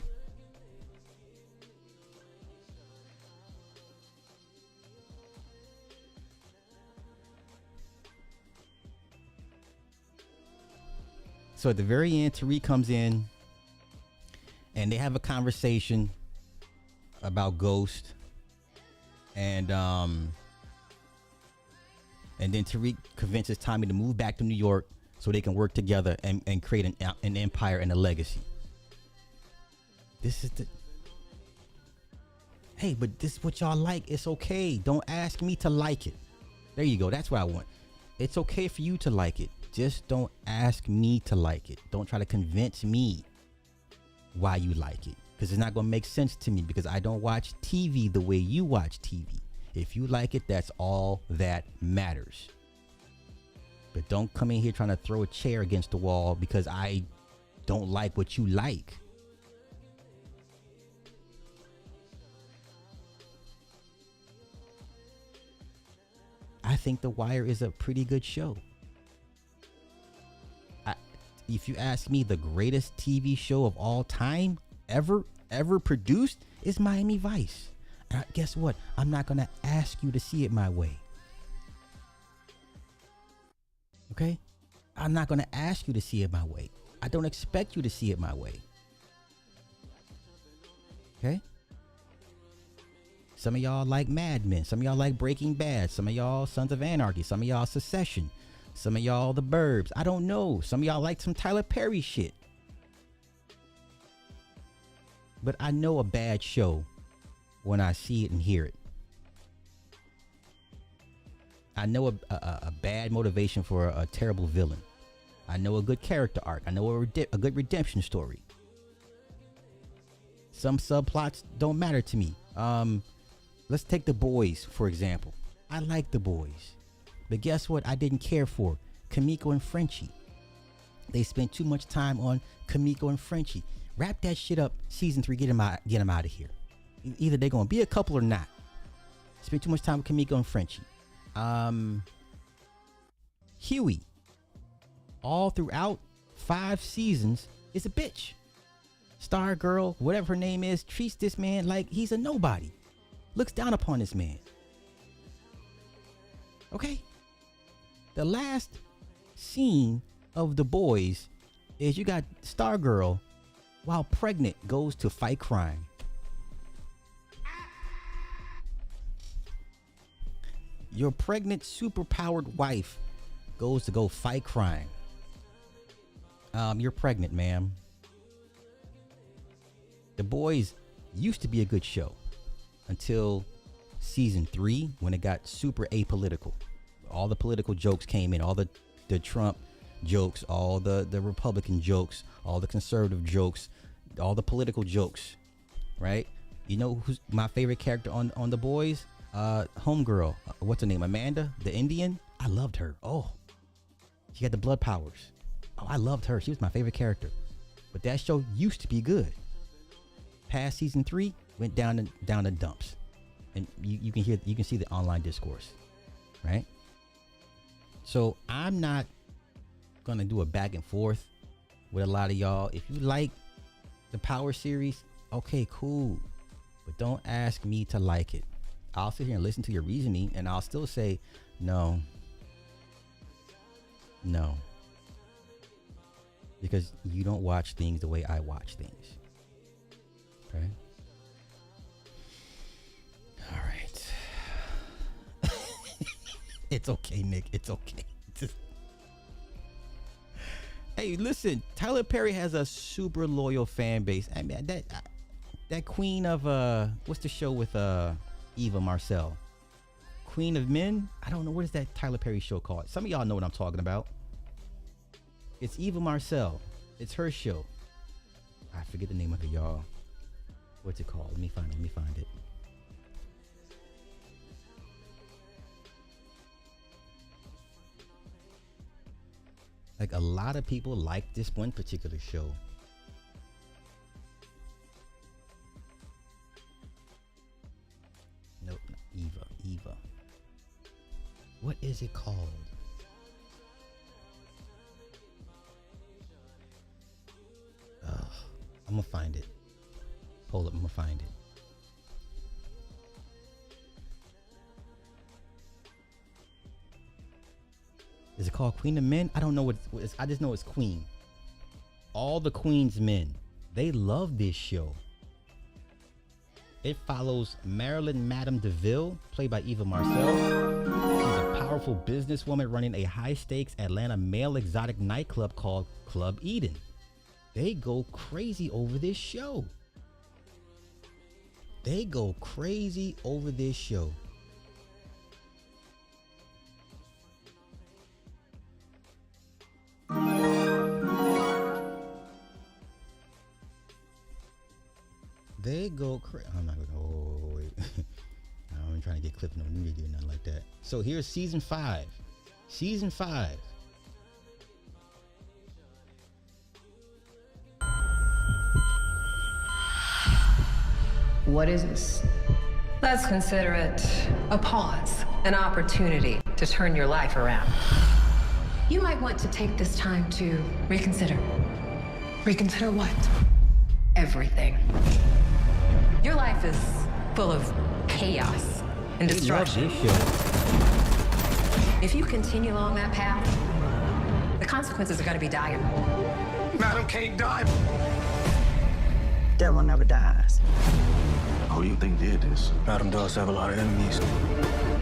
So at the very end, Tariq comes in and they have a conversation about Ghost. And then Tariq convinces Tommy to move back to New York so they can work together and create an empire and a legacy. This is the... Hey, but this is what y'all like. It's okay. Don't ask me to like it. There you go. That's what I want. It's okay for you to like it. Just don't ask me to like it. Don't try to convince me why you like it. Because it's not going to make sense to me because I don't watch TV the way you watch TV. If you like it, that's all that matters. But don't come in here trying to throw a chair against the wall because I don't like what you like. I think The Wire is a pretty good show. If you ask me, the greatest TV show of all time ever produced is Miami Vice. And guess what? I'm not going to ask you to see it my way. Okay? I'm not going to ask you to see it my way. I don't expect you to see it my way. Okay? Some of y'all like Mad Men. Some of y'all like Breaking Bad. Some of y'all Sons of Anarchy. Some of y'all Succession. Some of y'all The Burbs. I don't know. Some of y'all like some Tyler Perry shit. But I know a bad show when I see it and hear it. I know a bad motivation for a terrible villain. I know a good character arc. I know a good redemption story. Some subplots don't matter to me. Let's take The Boys, for example. I like The Boys. But guess what? I didn't care for Kimiko and Frenchie. They spent too much time on Kimiko and Frenchie. Wrap that shit up. Season 3, get them out of here. Either they're gonna be a couple or not. Spent too much time with Kimiko and Frenchie. Huey, all throughout 5 seasons, is a bitch. Star Girl, whatever her name is, treats this man like he's a nobody. Looks down upon this man. Okay? The last scene of The Boys is you got Star Girl, while pregnant, goes to fight crime. Your pregnant, superpowered wife goes to go fight crime. You're pregnant, ma'am. The Boys used to be a good show until season 3 when it got super apolitical. All the political jokes came in, all the Trump jokes, all the Republican jokes, all the conservative jokes, all the political jokes, right? You know who's my favorite character on The Boys? Homegirl. What's her name? Amanda, the Indian. I loved her. Oh, she had the blood powers. Oh, I loved her. She was my favorite character. But that show used to be good. Past season 3 went down the dumps, and you can see the online discourse, right? So I'm not gonna do a back and forth with a lot of y'all. If you like the Power series, okay, cool, but don't ask me to like it. I'll sit here and listen to your reasoning, and I'll still say no, because you don't watch things the way I watch things. Okay. All right. It's okay, Nick. It's okay. Hey, listen. Tyler Perry has a super loyal fan base. I mean, that queen of what's the show with Eva Marcel? Queen of Men? I don't know. What is that Tyler Perry show called? Some of y'all know what I'm talking about. It's Eva Marcel. It's her show. I forget the name of it, y'all. What's it called? Let me find it. Like, a lot of people like this one particular show. Eva. What is it called? I'm gonna find it. Hold up, I'm gonna find it. Is it called Queen of Men? I don't know what it's, I just know it's Queen. All the Queen's men, they love this show. It follows Marilyn Madame DeVille, played by Eva Marcel. She's a powerful businesswoman running a high-stakes Atlanta male exotic nightclub called Club Eden. They go crazy over this show. They go crazy over this show. They go crazy. I'm not gonna. Oh, wait. I'm trying to get clipped no nudity or nothing like that. So here's season 5. Season 5. What is this? Let's consider it a pause, an opportunity to turn your life around. You might want to take this time to reconsider. Reconsider what? Everything. Your life is full of chaos and destruction. If you continue along that path, the consequences are going to be dire. Madam can't die. Devil never dies. Who do you think did this? Madam does have a lot of enemies.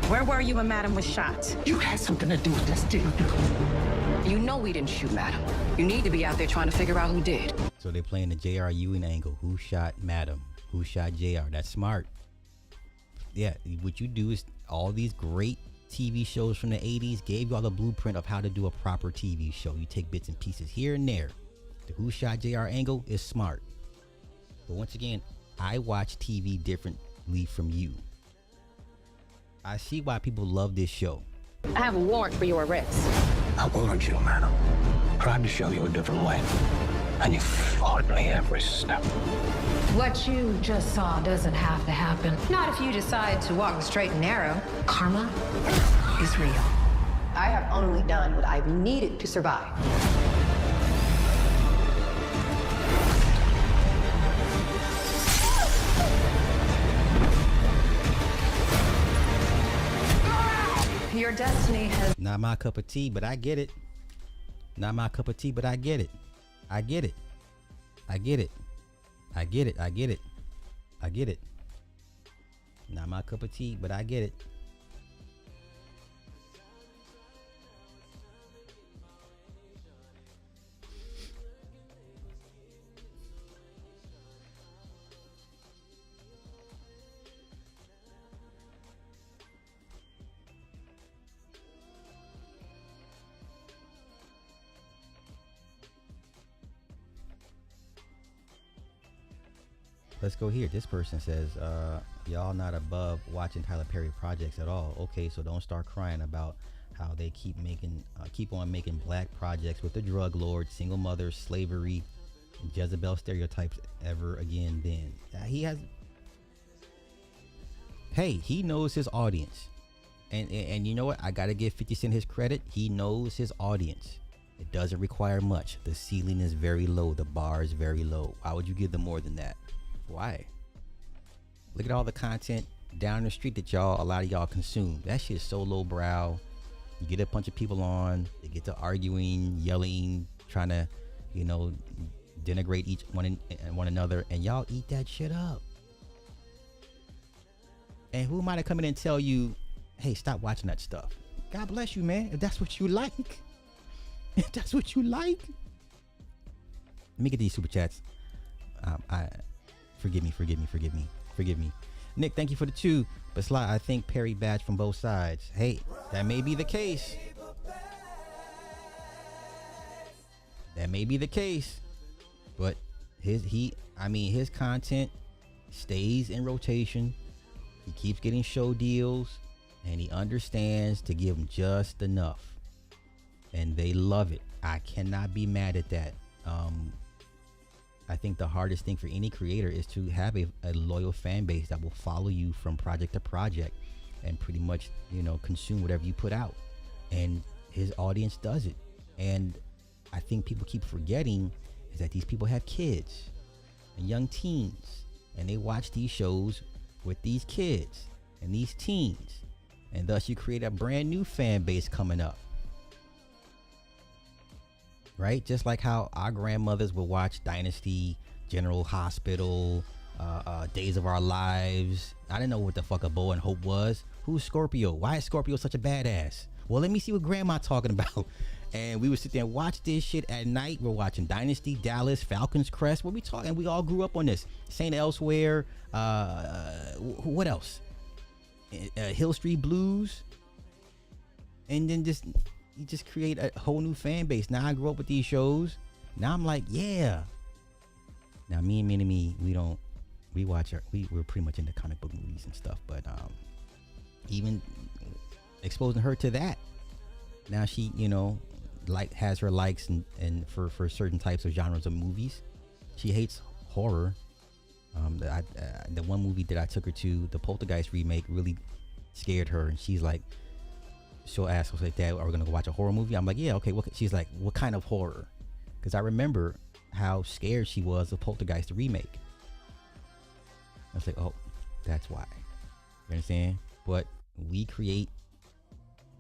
Where were you when Madam was shot? You had something to do with this, didn't you? You know we didn't shoot Madam. You need to be out there trying to figure out who did. So they're playing the J.R. Ewing angle. Who shot Madam? Who shot J.R.? That's smart. Yeah, what you do is all these great TV shows from the 80s gave you all the blueprint of how to do a proper TV show. You take bits and pieces here and there. The Who Shot J.R. angle is smart. But once again, I watch TV differently from you. I see why people love this show. I have a warrant for your arrest. I warned you, madam. Tried to show you a different way. And you fought me every step. What you just saw doesn't have to happen. Not if you decide to walk the straight and narrow. Karma is real. I have only done what I've needed to survive. Your destiny has... Not my cup of tea, but I get it. Not my cup of tea, but I get it. I get it. I get it. I get it. I get it. I get it. Not my cup of tea, but I get it. Let's go here. This person says, y'all not above watching Tyler Perry projects at all. Okay, so don't start crying about how they keep on making black projects with the drug lord, single mothers, slavery, and Jezebel stereotypes ever again. Then he knows his audience, and you know what? I gotta give 50 Cent his credit. He knows his audience. It doesn't require much. The ceiling is very low. The bar is very low. Why would you give them more than that? Why? Look at all the content down the street that a lot of y'all consume. That shit is so lowbrow. You get a bunch of people on, they get to arguing, yelling, trying to, denigrate one another, and y'all eat that shit up. And who might have come in and tell you, hey, stop watching that stuff? God bless you, man. If that's what you like. If that's what you like. Let me get these super chats. Forgive me. Nick, thank you for the 2. But Sly, I think Perry badged from both sides. Hey, that may be the case. That may be the case. But his content stays in rotation. He keeps getting show deals, and he understands to give them just enough. And they love it. I cannot be mad at that. I think the hardest thing for any creator is to have a loyal fan base that will follow you from project to project. and pretty much, consume whatever you put out. And his audience does it. And I think people keep forgetting is that these people have kids and young teens, and they watch these shows with these kids and these teens, and thus you create a brand new fan base coming up, right? Just like how our grandmothers would watch Dynasty, General Hospital, Days of Our Lives. I didn't know what the fuck a Bo and Hope was. Who's Scorpio? Why is Scorpio such a badass? Well, let me see what grandma talking about. And we would sit there and watch this shit at night. We're watching Dynasty, Dallas, Falcons Crest. What we talking? We all grew up on this. Saint Elsewhere. What else? Hill Street Blues. And then you just create a whole new fan base. Now I grew up with these shows. Now I'm like, yeah. Now me, we're pretty much into comic book movies and stuff. But even exposing her to that, now she, has her likes and for certain types of genres of movies. She hates horror. The one movie that I took her to, the Poltergeist remake, really scared her, and she's like, she'll ask us like, Dad, are we gonna go watch a horror movie? I'm like, yeah, okay. She's like, what kind of horror? Because I remember how scared she was of Poltergeist the remake. I was like, oh, that's why. You understand? But we create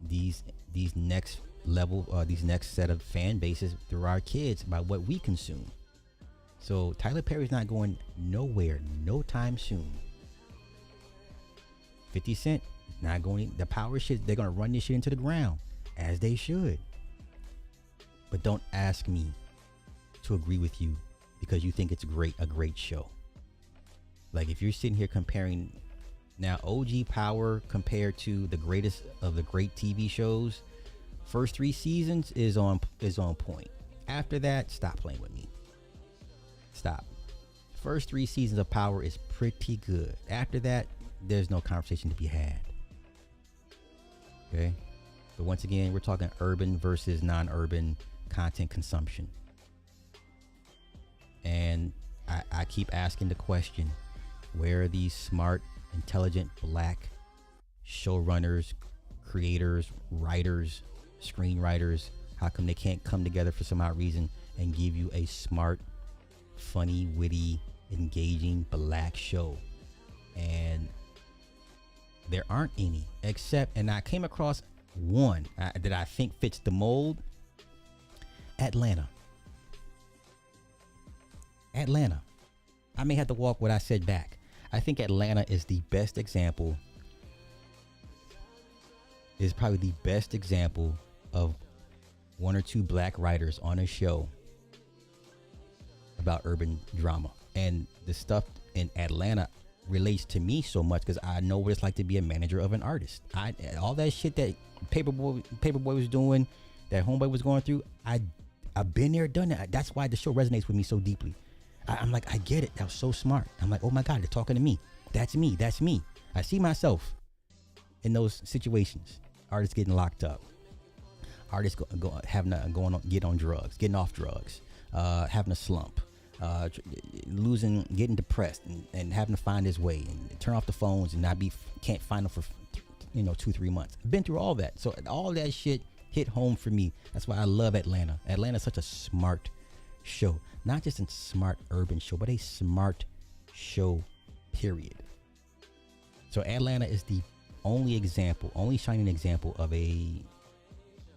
these next level, these next set of fan bases through our kids by what we consume. So Tyler Perry's not going nowhere no time soon. 50 Cent is not going. The power shit, they're gonna run this shit into the ground, as they should. But don't ask me to agree with you because you think it's a great show. Like if you're sitting here comparing now OG Power compared to the greatest of the great TV shows, first 3 seasons is on point. After that, stop playing with me. Stop. First 3 seasons of Power is pretty good. After that, there's no conversation to be had. Okay? But once again, we're talking urban versus non-urban content consumption. And I keep asking the question, where are these smart, intelligent black showrunners, creators, writers, screenwriters? How come they can't come together for some odd reason and give you a smart, funny, witty, engaging black show? And there aren't any, except, and I came across one that I think fits the mold. Atlanta. I may have to walk what I said back. I think Atlanta is the best example, is probably the best example of 1 or 2 black writers on a show about urban drama. And the stuff in Atlanta relates to me so much because I know what it's like to be a manager of an artist. All that shit that Paperboy was doing, that Homeboy was going through, I've been there, done that. That's why the show resonates with me so deeply. I'm like, I get it. That was so smart. I'm like, oh my God, they're talking to me. That's me. I see myself in those situations. Artists getting locked up. Artists getting on drugs, getting off drugs, having a slump, getting depressed, and having to find his way and turn off the phones and can't find them for 2-3 months. I've been through all that. So all that shit hit home for me. That's why I love Atlanta. Atlanta's such a smart show. Not just a smart urban show, but a smart show, period. So Atlanta is the only shining example of a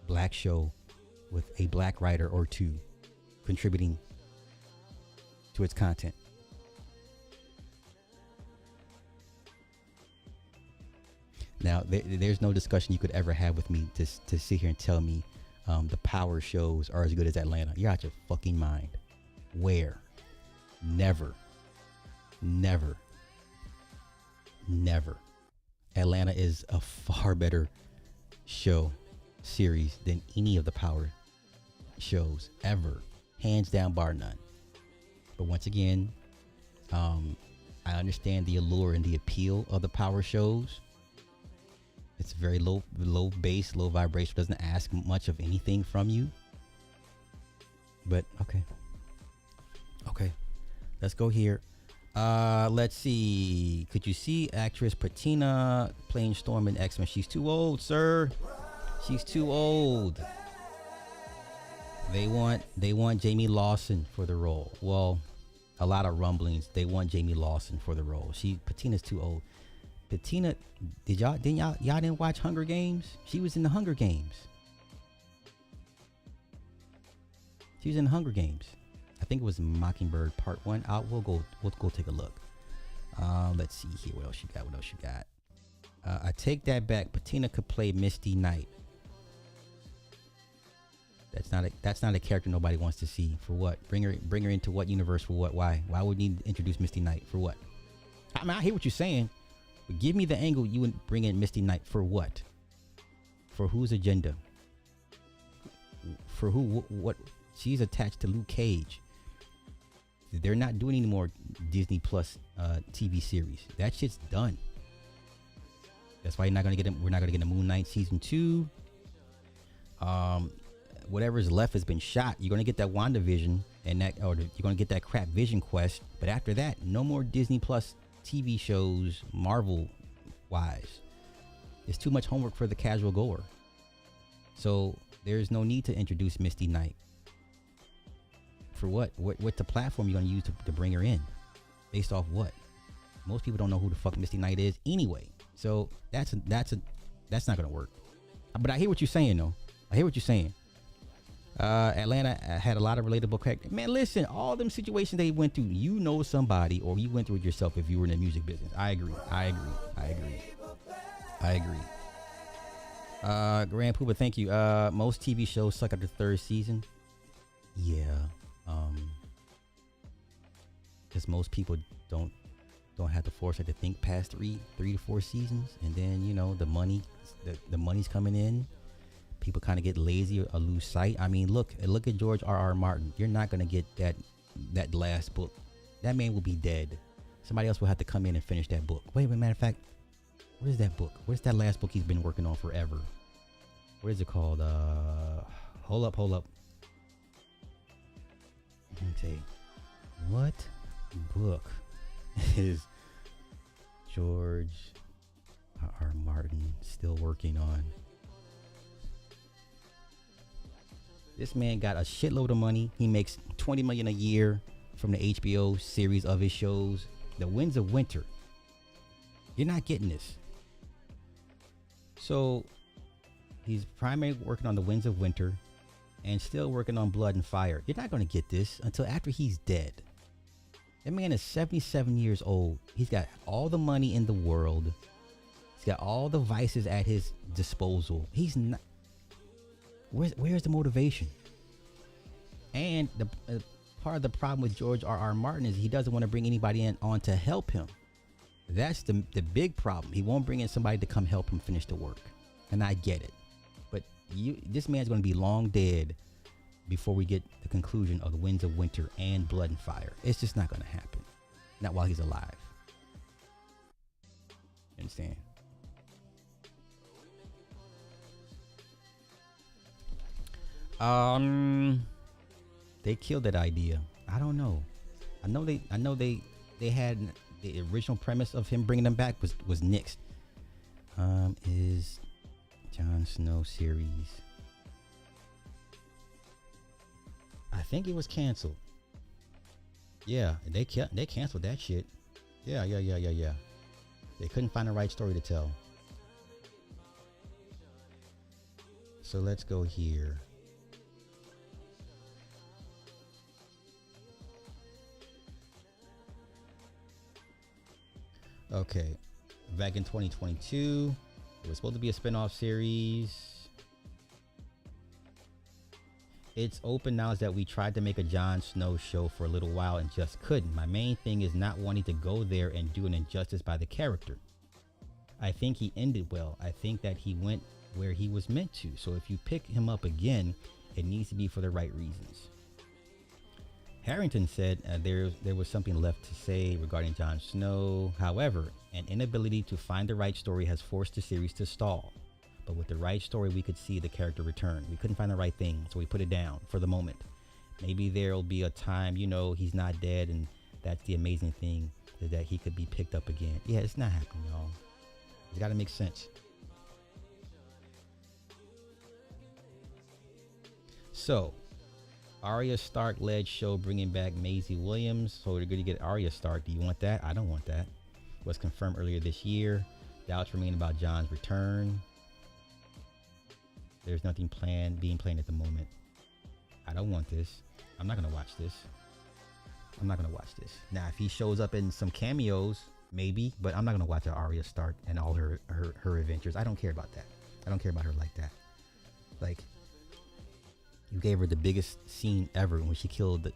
black show with a black writer or 2 contributing to its content. Now, there's no discussion you could ever have with me to sit here and tell me the Power shows are as good as Atlanta. You're out your fucking mind. Where? Never. Atlanta is a far better show series than any of the Power shows ever. Hands down, bar none. But once again, I understand the allure and the appeal of the Power shows. It's very low bass, low vibration, doesn't ask much of anything from you. But okay, let's go here. Let's see. Could you see actress Patina playing Storm in X-Men? She's too old, sir. She's too old. They want Jamie Lawson for the role. Well, a lot of rumblings. They want Jamie Lawson for the role. Patina's too old. Patina, y'all didn't watch Hunger Games? She was in the Hunger Games. She was in the Hunger Games. I think it was Mockingbird Part 1. We'll go take a look. Let's see here. What else you got? I take that back. Patina could play Misty Knight. That's not a character nobody wants to see. For what? Bring her into what universe? For what? Why would we need to introduce Misty Knight? For what? I mean, I hear what you're saying, but give me the angle you would bring in Misty Knight. For what? For whose agenda? For who? What? She's attached to Luke Cage. They're not doing any more Disney Plus TV series. That shit's done. That's why we're not gonna get a Moon Knight season 2. Whatever's left has been shot. You're gonna get that WandaVision you're gonna get that crap Vision Quest. But after that, no more Disney Plus TV shows, Marvel wise. It's too much homework for the casual goer. So there's no need to introduce Misty Knight. For what? What the platform you're gonna use to bring her in? Based off what? Most people don't know who the fuck Misty Knight is anyway. So that's not gonna work. But I hear what you're saying though. I hear what you're saying. Atlanta had a lot of relatable characters. Man, listen, all them situations they went through, you know somebody, or you went through it yourself if you were in the music business. I agree. Grand Pooba, thank you. Most TV shows suck at the third season. Yeah. Because most people don't have the foresight to think past three to 4 seasons, and then the money's coming in. People kind of get lazy or lose sight. I mean, look at George R.R. Martin. You're not gonna get that last book. That man will be dead. Somebody else will have to come in and finish that book. Wait, matter of fact, what is that book? What's that last book he's been working on forever? What is it called? Hold up. Let me tell you. What book is George R.R. Martin still working on? This man got a shitload of money. He makes $20 million a year from the HBO series of his shows. The Winds of Winter. You're not getting this. So he's primarily working on the Winds of Winter and still working on Blood and Fire. You're not going to get this until after he's dead. That man is 77 years old. He's got all the money in the world. He's got all the vices at his disposal. He's not. Where's the motivation? And the part of the problem with George R.R. Martin is he doesn't want to bring anybody on to help him. That's the big problem. He won't bring in somebody to come help him finish the work. And I get it. But this man's going to be long dead before we get the conclusion of the Winds of Winter and Blood and Fire. It's just not going to happen. Not while he's alive. You understand? They killed that idea. I don't know. I know they had the original premise of him bringing them back was nixed. Is Jon Snow series? I think it was canceled. Yeah, they canceled that shit. Yeah. They couldn't find the right story to tell. So let's go here. Okay, back in 2022, it was supposed to be a spin-off series. It's open now is that we tried to make a Jon Snow show for a little while and just couldn't. My main thing is not wanting to go there and do an injustice by the character. I think he ended well. I think that he went where he was meant to. So if you pick him up again, it needs to be for the right reasons. Harrington said there was something left to say regarding Jon Snow. However, an inability to find the right story has forced the series to stall. But with the right story, we could see the character return. We couldn't find the right thing, so we put it down for the moment. Maybe there'll be a time, he's not dead, and that's the amazing thing. that he could be picked up again. Yeah, it's not happening, y'all. It got to make sense. So, Arya Stark-led show bringing back Maisie Williams. So, we're going to get Arya Stark. Do you want that? I don't want that. Was confirmed earlier this year. Doubts remain about Jon's return. There's nothing being planned at the moment. I don't want this. I'm not going to watch this. Now, if he shows up in some cameos, maybe, but I'm not going to watch Arya Stark and all her adventures. I don't care about that. I don't care about her like that. Like, you gave her the biggest scene ever when she killed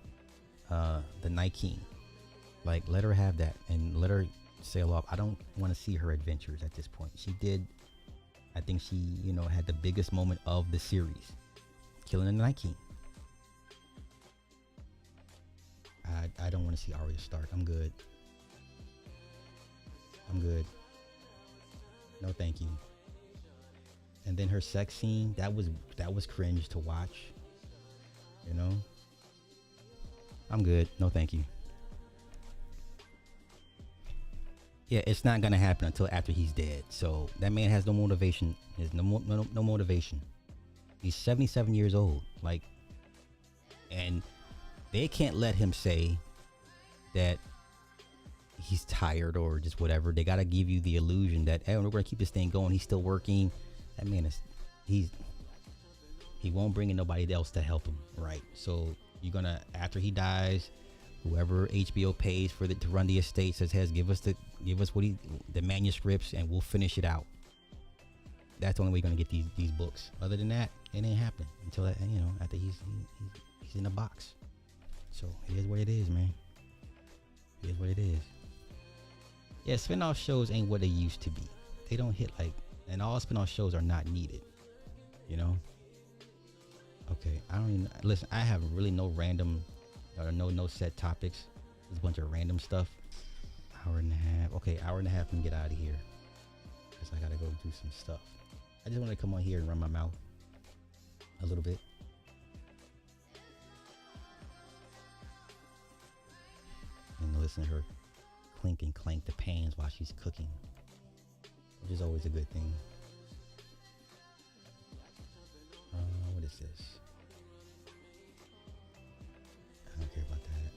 the Night King. Like, let her have that and let her sail off. I don't want to see her adventures at this point. She did, I think she, had the biggest moment of the series, killing the Night King. I don't want to see Arya Stark. I'm good. No, thank you. And then her sex scene, that was cringe to watch. I'm good. No, thank you. Yeah, it's not gonna happen until after he's dead. So that man has no motivation. There's no motivation. He's 77 years old. Like, and they can't let him say that he's tired or just whatever. They gotta give you the illusion that, hey, we're gonna keep this thing going. He's still working. That man he won't bring in nobody else to help him, right? So you're gonna, after he dies, whoever HBO pays for to run the estate says, give us the manuscripts and we'll finish it out. That's the only way you're gonna get these books. Other than that, it ain't happening until that, after he's in a box. So it is what it is, man. It is what it is. Yeah, spin-off shows ain't what they used to be. They don't hit like, and all spin-off shows are not needed. Okay, I don't even listen. I have really no random or no set topics. There's a bunch of random stuff. Hour and a half. Okay, hour and a half and get out of here because I gotta go do some stuff. I just want to come on here and run my mouth a little bit. And listen to her clink and clank the pans while she's cooking, which is always a good thing. What is this? I don't care about that.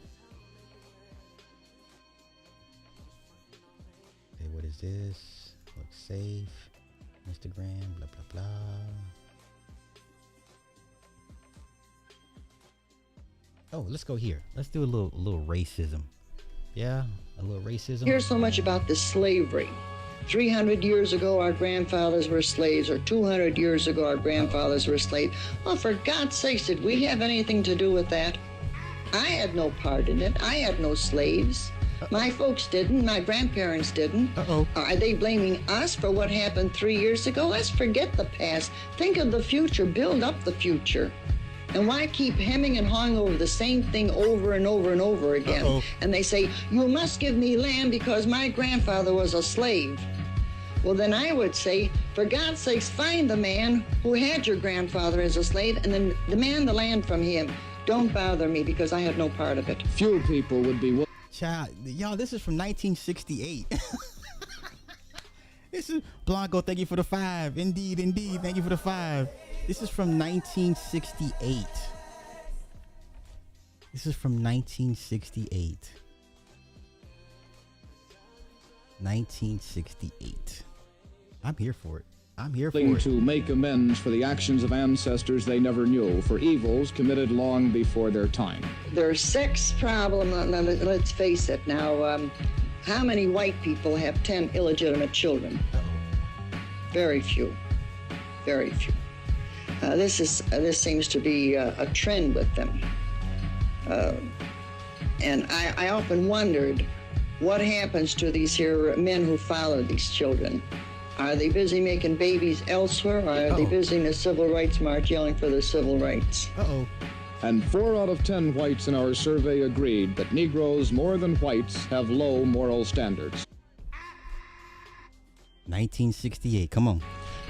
Okay, what is this? Looks safe. Instagram, blah, blah, blah. Oh, let's go here. Let's do a little racism. Yeah, a little racism. Here's so much about the slavery. 300 years ago, our grandfathers were slaves, or 200 years ago, our grandfathers were slaves. Well, for God's sakes, did we have anything to do with that? I had no part in it. I had no slaves. My folks didn't. My grandparents didn't. Are they blaming us for what happened 3 years ago? Let's forget the past. Think of the future. Build up the future. And why keep hemming and hawing over the same thing over and over and over again? And they say, you must give me land because my grandfather was a slave. Well, then I would say, for God's sakes, find the man who had your grandfather as a slave and then demand the land from him. Don't bother me because I had no part of it. Few people would be... Child, y'all, this is from 1968. This is Blanco, thank you for the 5. Indeed, thank you for the 5. This is from 1968. This is from 1968. 1968. I'm here for it. I'm here for it. To make amends for the actions of ancestors they never knew, for evils committed long before their time. Their sex problem, let's face it now, how many white people have 10 illegitimate children? Very few. Very few. This seems to be a trend with them. And I often wondered what happens to these here men who follow these children. Are they busy making babies elsewhere, or are they busy in the civil rights march yelling for their civil rights? And 4 out of 10 whites in our survey agreed that Negroes, more than whites, have low moral standards. 1968, come on.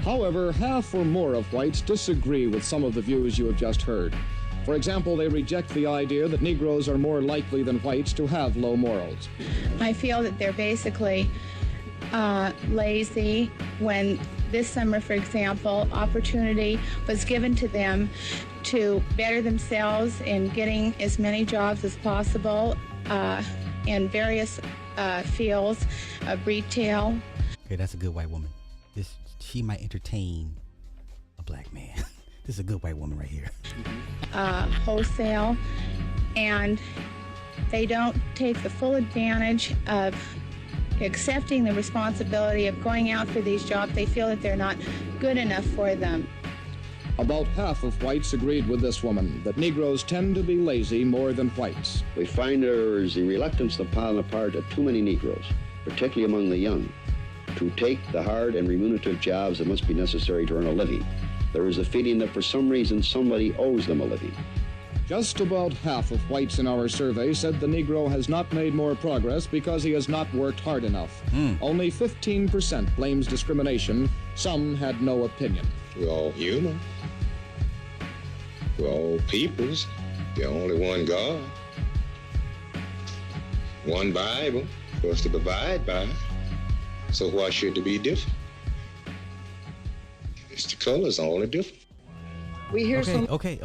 However, half or more of whites disagree with some of the views you have just heard. For example, they reject the idea that Negroes are more likely than whites to have low morals. I feel that they're basically lazy. When this summer, for example, opportunity was given to them to better themselves in getting as many jobs as possible in various fields of retail. Okay, that's a good white woman. She might entertain a black man. This is a good white woman right here. Wholesale, and they don't take the full advantage of accepting the responsibility of going out for these jobs. They feel that they're not good enough for them. About half of whites agreed with this woman that Negroes tend to be lazy more than whites. We find there is a reluctance upon the part of too many Negroes, particularly among the young, to take the hard and remunerative jobs that must be necessary to earn a living. There is a feeling that for some reason somebody owes them a living. Just about half of whites in our survey said the Negro has not made more progress because he has not worked hard enough. Only 15% blames discrimination. Some had no opinion. We're all human. We're all peoples. There's only one God. One Bible for us to provide by. So why should it be different? It's the colors only different. We hear some. Okay.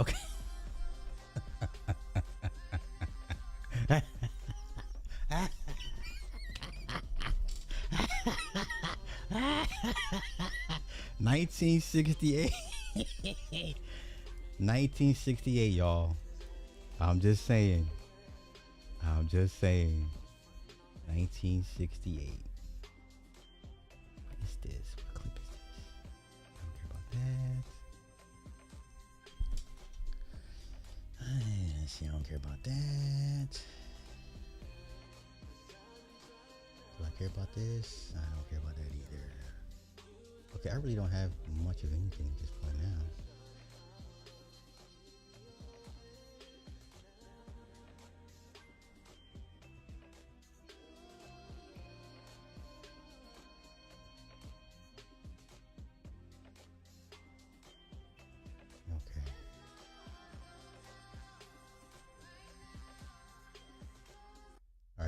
1968. 1968, y'all. I'm just saying. 1968. What is this? What clip is this? I don't care about that. Let's see, I don't care about that. Do I care about this? I don't care about that either. Okay, I really don't have much of anything at this point now.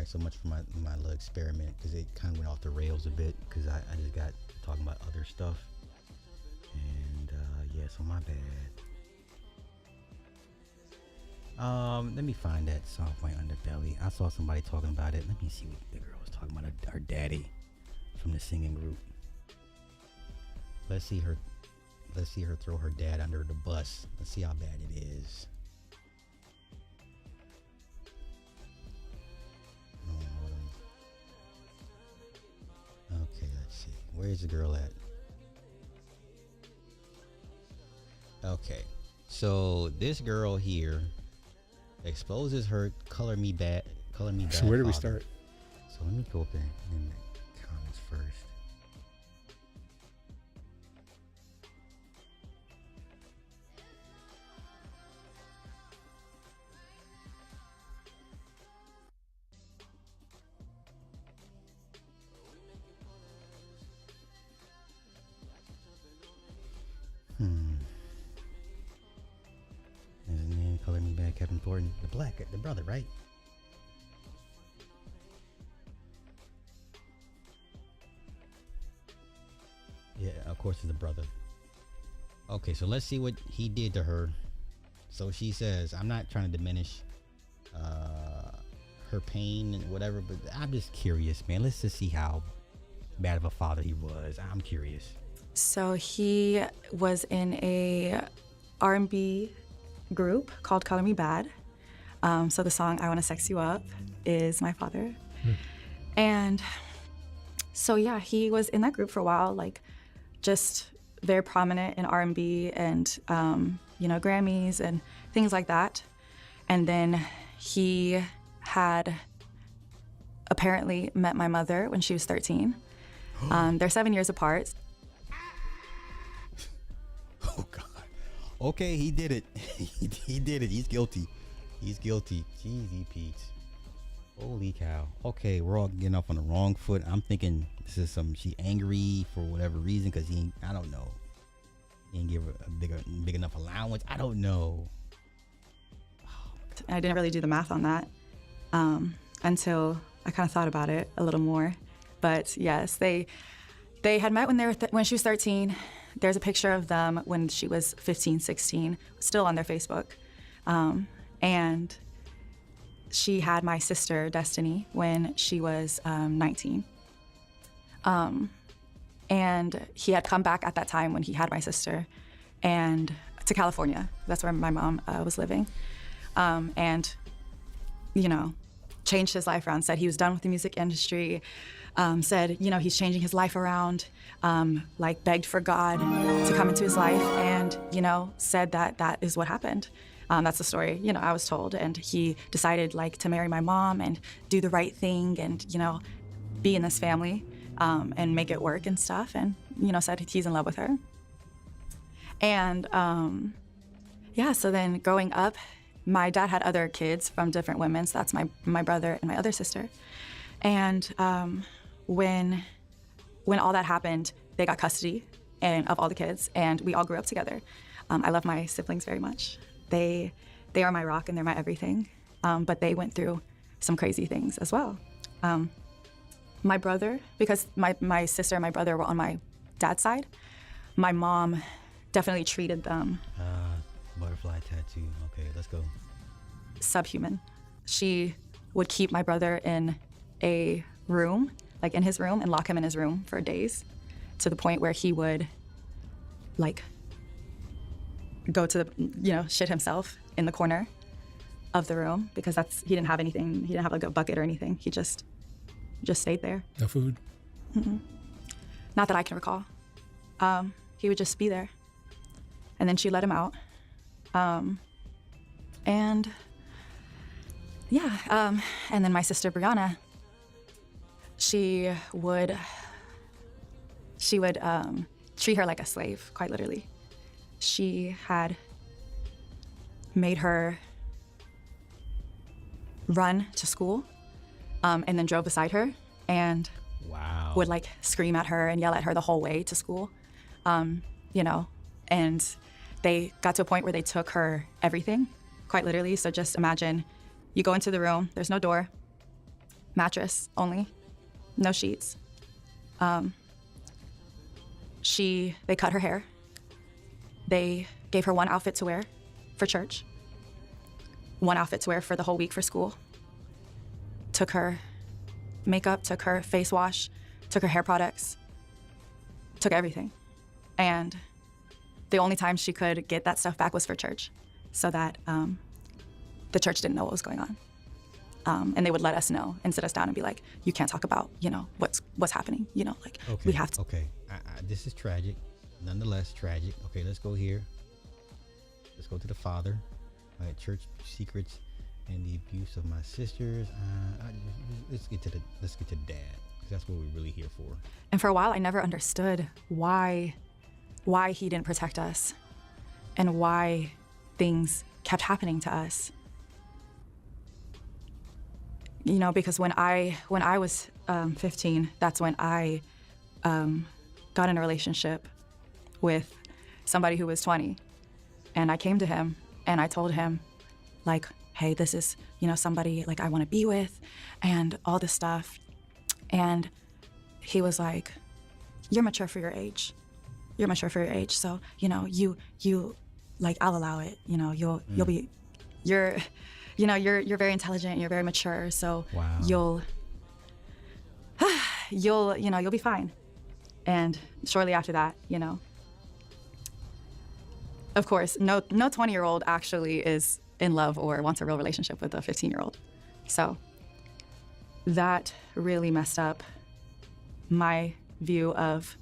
So much for my little experiment, because it kind of went off the rails a bit because I just got talking about other stuff, and yeah, so my bad. Let me find that soft white underbelly. I saw somebody talking about it. Let me see what the girl was talking about, her daddy from the singing group. Let's see her throw her dad under the bus. Let's see how bad it is. Okay, let's see. Where's the girl at? Okay, so this girl here exposes her color me bad. So where do we father. start? So let me go up in the comments first. His name, color me bad, Kevin Thornton, the brother, right? Yeah, of course it's the brother. Okay, so let's see what he did to her. So she says, I'm not trying to diminish her pain and whatever, but I'm just curious, man. Let's just see how bad of a father he was. I'm curious. So he was in a R&B group called Color Me Bad. So the song I Wanna Sex You Up is my father. And so yeah, he was in that group for a while, like just very prominent in R&B and Grammys and things like that. And then he had apparently met my mother when she was 13. They're 7 years apart. Oh God. Okay, he did it. he did it. He's guilty. Jeezy Pete. Holy cow. Okay, we're all getting off on the wrong foot. I'm thinking this is she angry for whatever reason because I don't know. He didn't give her a big enough allowance. I don't know. math, and I didn't really do the math on that until I kind of thought about it a little more. But yes, they had met when she was 13. There's a picture of them when she was 15, 16, still on their Facebook. And she had my sister, Destiny, when she was 19. And he had come back at that time when he had my sister and to California. That's where my mom was living. And, you know, changed his life around, said he was done with the music industry, said, you know, he's changing his life around, like begged for God to come into his life and, you know, said that that is what happened. That's the story, you know, I was told. And he decided like to marry my mom and do the right thing and, you know, be in this family and make it work and stuff. And, you know, said he's in love with her. And yeah, so then growing up, my dad had other kids from different women. So that's my brother and my other sister. And when all that happened, they got custody of all the kids, and we all grew up together. I love my siblings very much. They are my rock and they're my everything. But they went through some crazy things as well. My brother, because my sister and my brother were on my dad's side, my mom definitely treated them. Butterfly tattoo. Okay, let's go. Subhuman. She would keep my brother in a room, like in his room, and lock him in his room for days, to the point where he would, like, go to the, you know, shit himself in the corner of the room because he didn't have anything. He didn't have like a bucket or anything. He just stayed there. No food? Mm-mm. Not that I can recall. He would just be there. And then she let him out. And yeah, and then my sister Brianna, she would treat her like a slave, quite literally. She had made her run to school and then drove beside her and would like scream at her and yell at her the whole way to school, you know, and they got to a point where they took her everything, quite literally. So just imagine you go into the room, there's no door, mattress only, no sheets. They cut her hair. They gave her one outfit to wear for church, one outfit to wear for the whole week for school. Took her makeup, took her face wash, took her hair products, took everything. And the only time she could get that stuff back was for church, so that the church didn't know what was going on. And they would let us know and sit us down and be like, you can't talk about, you know, what's happening, you know, like we have to. Okay, this is tragic, nonetheless tragic. Okay, let's go here. Let's go to the father. Church secrets and the abuse of my sisters. Let's get to dad, because that's what we're really here for. And for a while, I never understood why he didn't protect us and why things kept happening to us. You know, because when I was 15, that's when I got in a relationship with somebody who was 20. And I came to him and I told him, like, hey, this is, you know, somebody like I want to be with and all this stuff. And he was like, you're mature for your age. You're mature for your age. So, you know, you like, I'll allow it. You know, you're very intelligent, you're very mature. So you'll be fine. And shortly after that, you know, of course, no 20-year-old actually is in love or wants a real relationship with a 15-year-old. So that really messed up my view of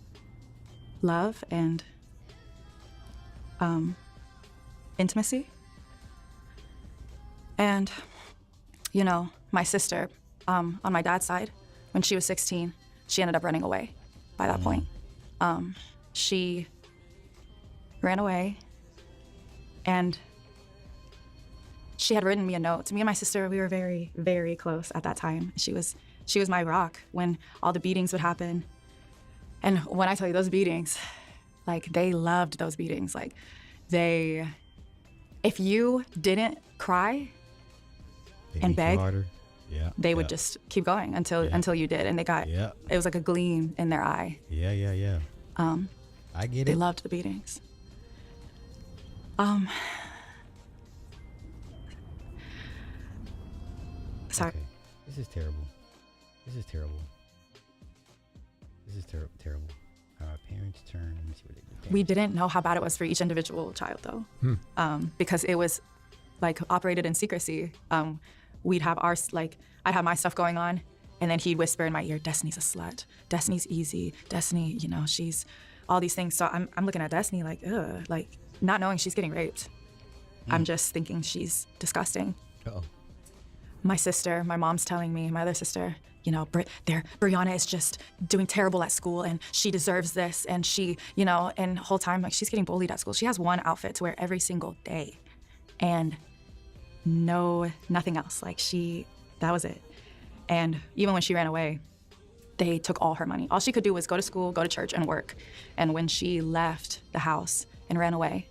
love and intimacy. And, you know, my sister, on my dad's side, when she was 16, she ended up running away by that point. She ran away, and she had written me a note. Me and my sister, we were very, very close at that time. She was my rock when all the beatings would happen. And when I tell you those beatings, like, they loved those beatings. Like, if you didn't cry, They and make you beg, harder. Yeah. they would just keep going until you did, and they got it was like a gleam in their eye. Yeah. I get They it. loved the beatings. Sorry. Okay. This is terrible. Terrible. Our parents turn. Let me see what they do. We didn't know how bad it was for each individual child, though, because it was like operated in secrecy. We'd have I'd have my stuff going on, and then he'd whisper in my ear, "Destiny's a slut. Destiny's easy. Destiny, she's all these things." So I'm looking at Destiny like, ugh, like not knowing she's getting raped. I'm just thinking she's disgusting. Uh-oh. My sister, my mom's telling me, my other sister, Brianna is just doing terrible at school and she deserves this. And she, and the whole time, like, she's getting bullied at school. She has one outfit to wear every single day and nothing else. Like, that was it. And even when she ran away, they took all her money. All she could do was go to school, go to church, and work. And when she left the house and ran away,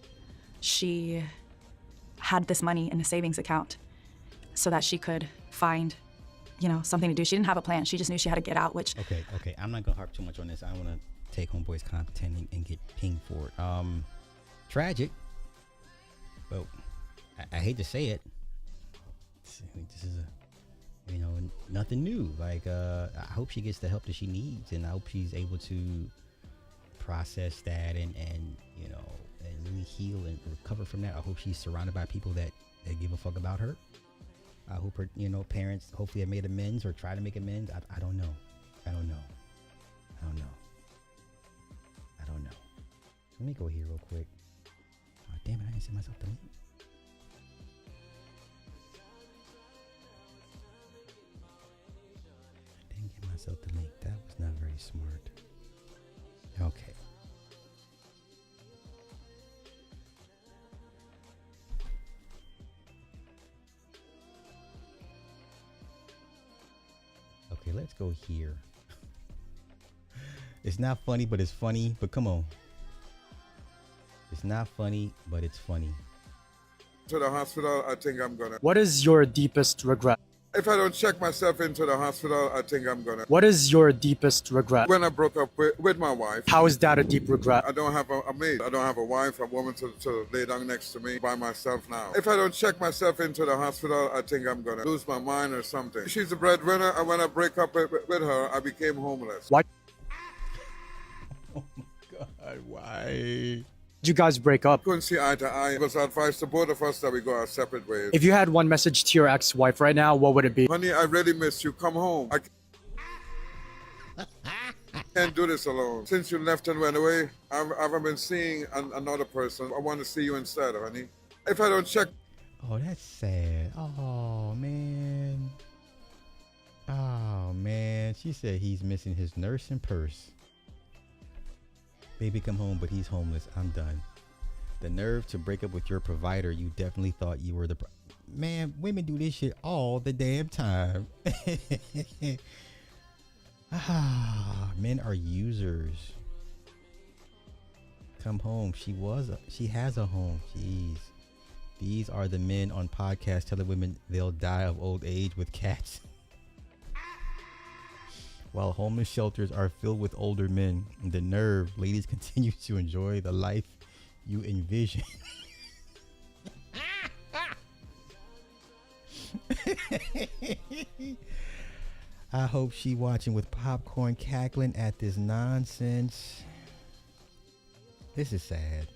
she had this money in a savings account so that she could find something to do. She didn't have a plan. She just knew she had to get out, which... Okay. I'm not going to harp too much on this. I want to take Homeboy's content and get pinged for it. Tragic. But I hate to say it. This is nothing new. Like, I hope she gets the help that she needs, and I hope she's able to process that and really heal and recover from that. I hope she's surrounded by people that give a fuck about her. I hope her, parents hopefully have made amends or try to make amends. I don't know. Let me go here real quick. Oh, damn it, I didn't send myself the link. That was not very smart. Okay. Okay, let's go here. It's not funny, but it's funny. But come on. It's not funny, but it's funny. To the hospital, I think I'm gonna. What is your deepest regret? If I don't check myself into the hospital, I think I'm gonna. What is your deepest regret? When I broke up with my wife. How is that a deep regret? I don't have a maid. I don't have a wife, a woman to lay down next to me by myself now. If I don't check myself into the hospital, I think I'm gonna lose my mind or something. She's a breadwinner, and when I break up with her, I became homeless. Why? Oh my God, why? Did you guys break up? Couldn't see eye to eye. It was advice to both of us that we go our separate ways. If you had one message to your ex-wife right now, what would it be? Honey, I really miss you. Come home. I can't do this alone. Since you left and went away, I've been seeing another person. I want to see you instead, honey. If I don't check... Oh, that's sad. Oh, man. She said he's missing his nurse and purse. Baby, come home, but he's homeless. I'm done. The nerve to break up with your provider. You definitely thought you were the... Man, women do this shit all the damn time. Men are users. Come home. She has a home. Jeez. These are the men on podcasts telling women they'll die of old age with cats. While homeless shelters are filled with older men, the nerve, ladies continue to enjoy the life you envision. I hope she watching with popcorn cackling at this nonsense. This is sad.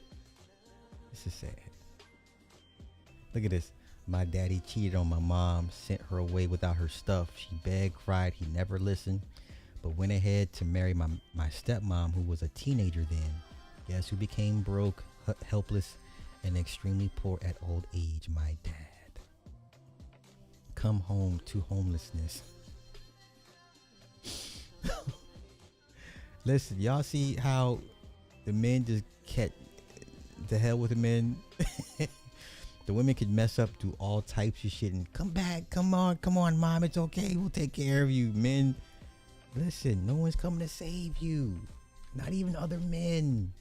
Look at this. My daddy cheated on my mom, sent her away without her stuff. She begged, cried, he never listened, but went ahead to marry my stepmom, who was a teenager then. Guess who became broke, helpless, and extremely poor at old age? My dad. Come home to homelessness. Listen, y'all see how the men just kept the hell with the men? The women could mess up, do all types of shit, and come back, come on, mom, it's okay, we'll take care of you. Men, listen, no one's coming to save you. Not even other men.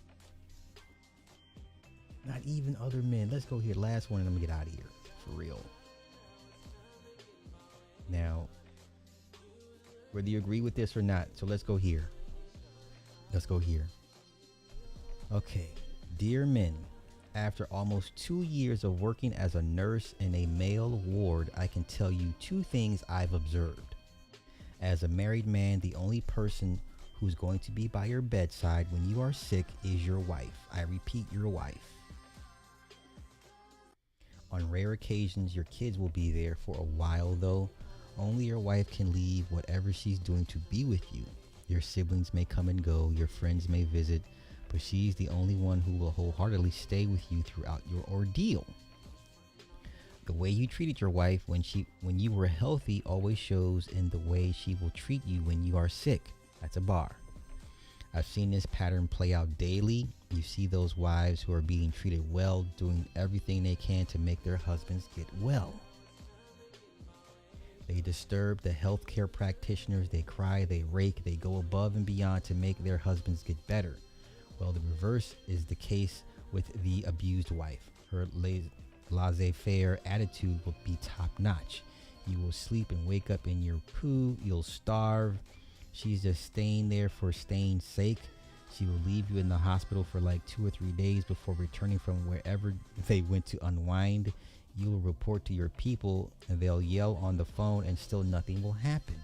Let's go here, last one, and I'm gonna get out of here, for real. Now, whether you agree with this or not, so let's go here. Let's go here. Okay, dear men, after almost 2 years of working as a nurse in a male ward, I can tell you 2 things I've observed. As a married man, the only person who's going to be by your bedside when you are sick is your wife. I repeat, your wife. On rare occasions, your kids will be there for a while, though. Only your wife can leave whatever she's doing to be with you. Your siblings may come and go, your friends may visit, but she's the only one who will wholeheartedly stay with you throughout your ordeal. The way you treated your wife when you were healthy always shows in the way she will treat you when you are sick. That's a bar. I've seen this pattern play out daily. You see those wives who are being treated well, doing everything they can to make their husbands get well. They disturb the healthcare practitioners, they cry, they rake, they go above and beyond to make their husbands get better. Well, the reverse is the case with the abused wife. Her laissez-faire attitude will be top-notch. You will sleep and wake up in your poo, you'll starve. She's just staying there for staying's sake. She will leave you in the hospital for like 2 or 3 days before returning from wherever they went to unwind. You will report to your people and they'll yell on the phone and still nothing will happen.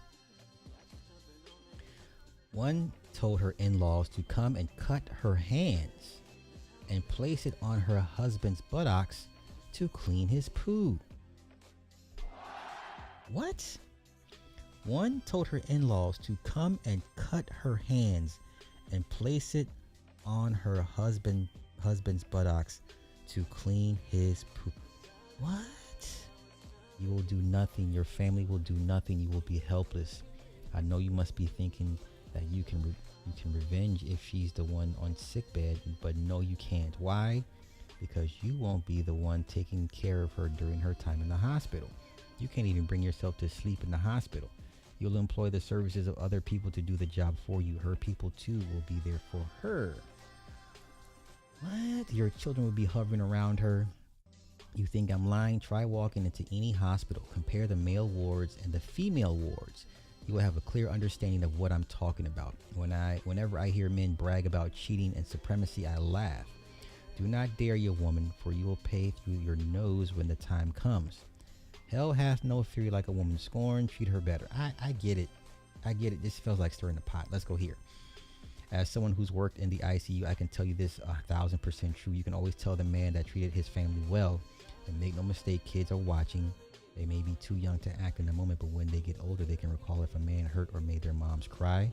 One told her in-laws to come and cut her hands and place it on her husband's buttocks to clean his poo. What? One told her in-laws to come and cut her hands and place it on her husband's buttocks to clean his poo. What? You will do nothing. Your family will do nothing. You will be helpless. I know you must be thinking that you can revenge if she's the one on sickbed, but no, you can't. Why? Because you won't be the one taking care of her during her time in the hospital. You can't even bring yourself to sleep in the hospital. You'll employ the services of other people to do the job for you. Her people too will be there for her. What? Your children will be hovering around her. You think I'm lying? Try walking into any hospital. Compare the male wards and the female wards. You will have a clear understanding of what I'm talking about. Whenever I hear men brag about cheating and supremacy, I laugh. Do not dare your woman, for you will pay through your nose when the time comes. Hell hath no fury like a woman scorned. Treat her better. I get it. I get it. This feels like stirring the pot. Let's go here. As someone who's worked in the ICU, I can tell you this 1,000% true. You can always tell the man that treated his family well. And make no mistake, kids are watching. They may be too young to act in the moment, but when they get older, they can recall if a man hurt or made their moms cry.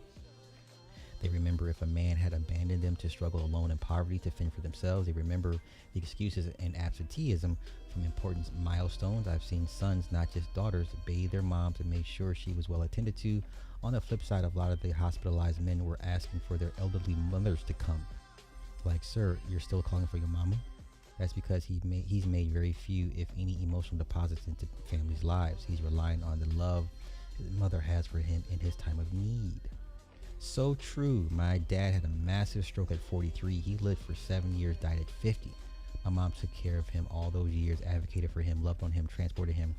They remember if a man had abandoned them to struggle alone in poverty to fend for themselves. They remember the excuses and absenteeism from important milestones. I've seen sons, not just daughters, bathe their moms and make sure she was well attended to. On the flip side, a lot of the hospitalized men were asking for their elderly mothers to come. Like, sir, you're still calling for your mama? That's because he's made very few, if any, emotional deposits into families' lives. He's relying on the love his mother has for him in his time of need. So true. My dad had a massive stroke at 43. He lived for 7 years, died at 50. My mom took care of him all those years, advocated for him, loved on him, transported him,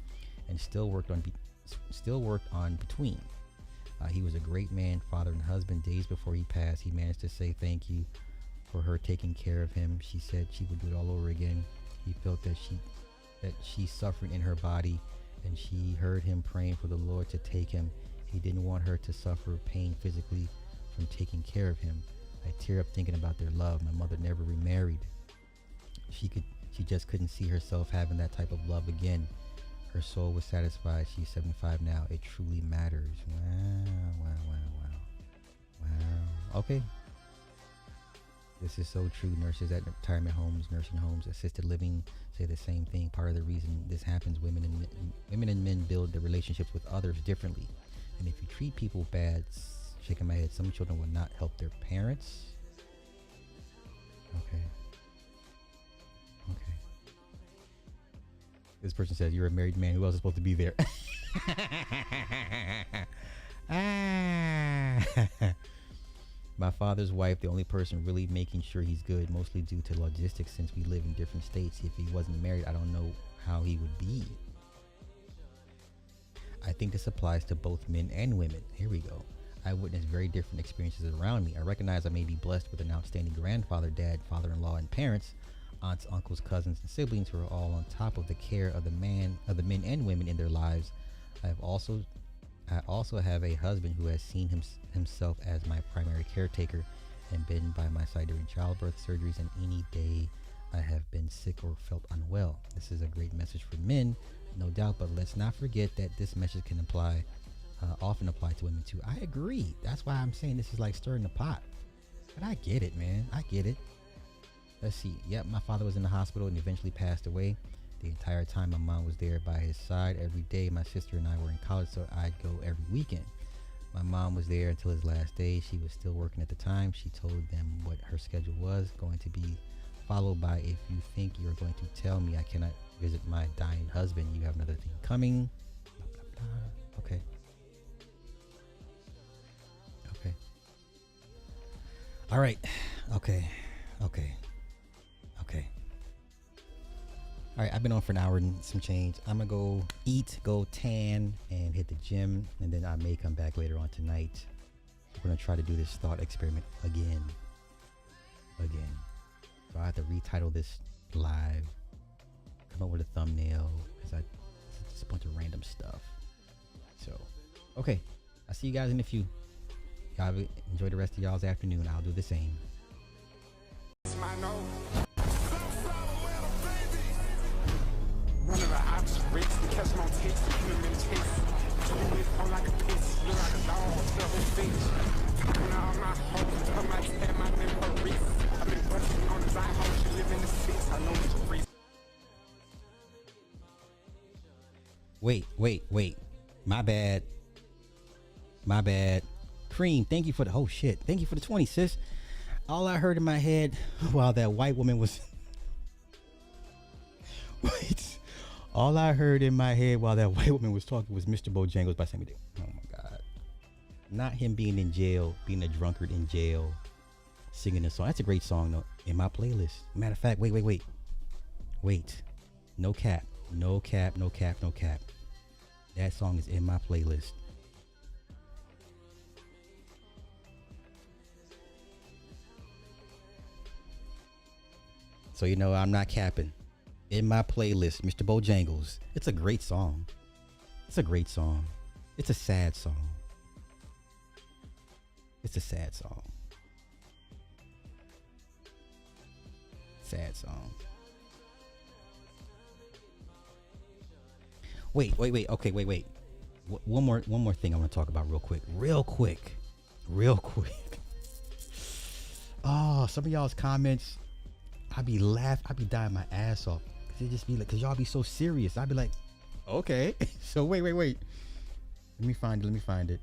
and still worked on between. He was a great man, father, and husband. Days before he passed, he managed to say thank you for her taking care of him. She said she would do it all over again. He felt that she's suffering in her body, and she heard him praying for the Lord to take him. He didn't want her to suffer pain physically from taking care of him. I tear up thinking about their love. My mother never remarried. She just couldn't see herself having that type of love again. Her soul was satisfied. She's 75 now. It truly matters. Wow. Okay. This is so true. Nurses at retirement homes, nursing homes, assisted living say the same thing. Part of the reason this happens, women and men build their relationships with others differently. And if you treat people bad, shaking my head, some children will not help their parents. Okay. This person says, you're a married man. Who else is supposed to be there? My father's wife, the only person really making sure he's good, mostly due to logistics since we live in different states. If he wasn't married, I don't know how he would be. I think this applies to both men and women. Here we go. I witnessed very different experiences around me. I recognize I may be blessed with an outstanding grandfather, dad, father-in-law, and parents, aunts, uncles, cousins, and siblings who are all on top of the care of the men and women in their lives. I also have a husband who has seen himself as my primary caretaker and been by my side during childbirth, surgeries, and any day I have been sick or felt unwell. This is a great message for men, no doubt, but let's not forget that this message can often apply to women too. I agree. That's why I'm saying this is like stirring the pot. But I get it, man. I get it. Let's see. Yep, my father was in the hospital and eventually passed away. The entire time my mom was there by his side every day. My sister and I were in college, so I'd go every weekend. My mom was there until his last day. She was still working at the time. She told them what her schedule was going to be, followed by, if you think you're going to tell me I cannot visit my dying husband, you have another thing coming. Blah, blah, blah. Okay. All right. Okay. All right, I've been on for an hour and some change. I'm gonna go eat, go tan, and hit the gym, and then I may come back later on tonight. We're gonna try to do this thought experiment again. So I have to retitle this live, come up with a thumbnail, because it's just a bunch of random stuff. So, okay, I'll see you guys in a few. Y'all enjoy the rest of y'all's afternoon. I'll do the same. Wait. My bad. Cream, thank you for the thank you for the 20, sis. All I heard in my head while that white woman was all I heard in my head while that white woman was talking was Mr. Bojangles by Sammy Davis. Oh my God. Not him being in jail, being a drunkard in jail, singing this song. That's a great song though, in my playlist. Matter of fact, wait. No cap. That song is in my playlist. So you know I'm not capping. In my playlist, Mr. Bojangles. It's a great song. It's a sad song. Sad song. Wait. Okay, wait. One more thing I want to talk about real quick. Oh, some of y'all's comments, I be dying my ass off. Cause it just be like, cause y'all be so serious. I'd be like, okay. So wait. Let me find it.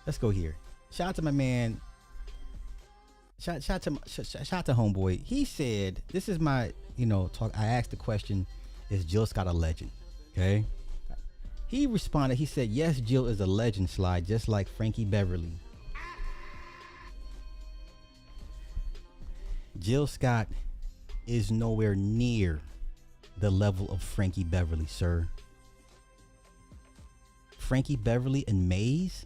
Let's go here. Shout out to my man. Shout to homeboy. He said, this is my, talk. I asked the question, is Jill Scott a legend? Okay. He responded, he said, yes, Jill is a legend, Slide, just like Frankie Beverly. Jill Scott is nowhere near the level of Frankie Beverly, sir. Frankie Beverly and Maze?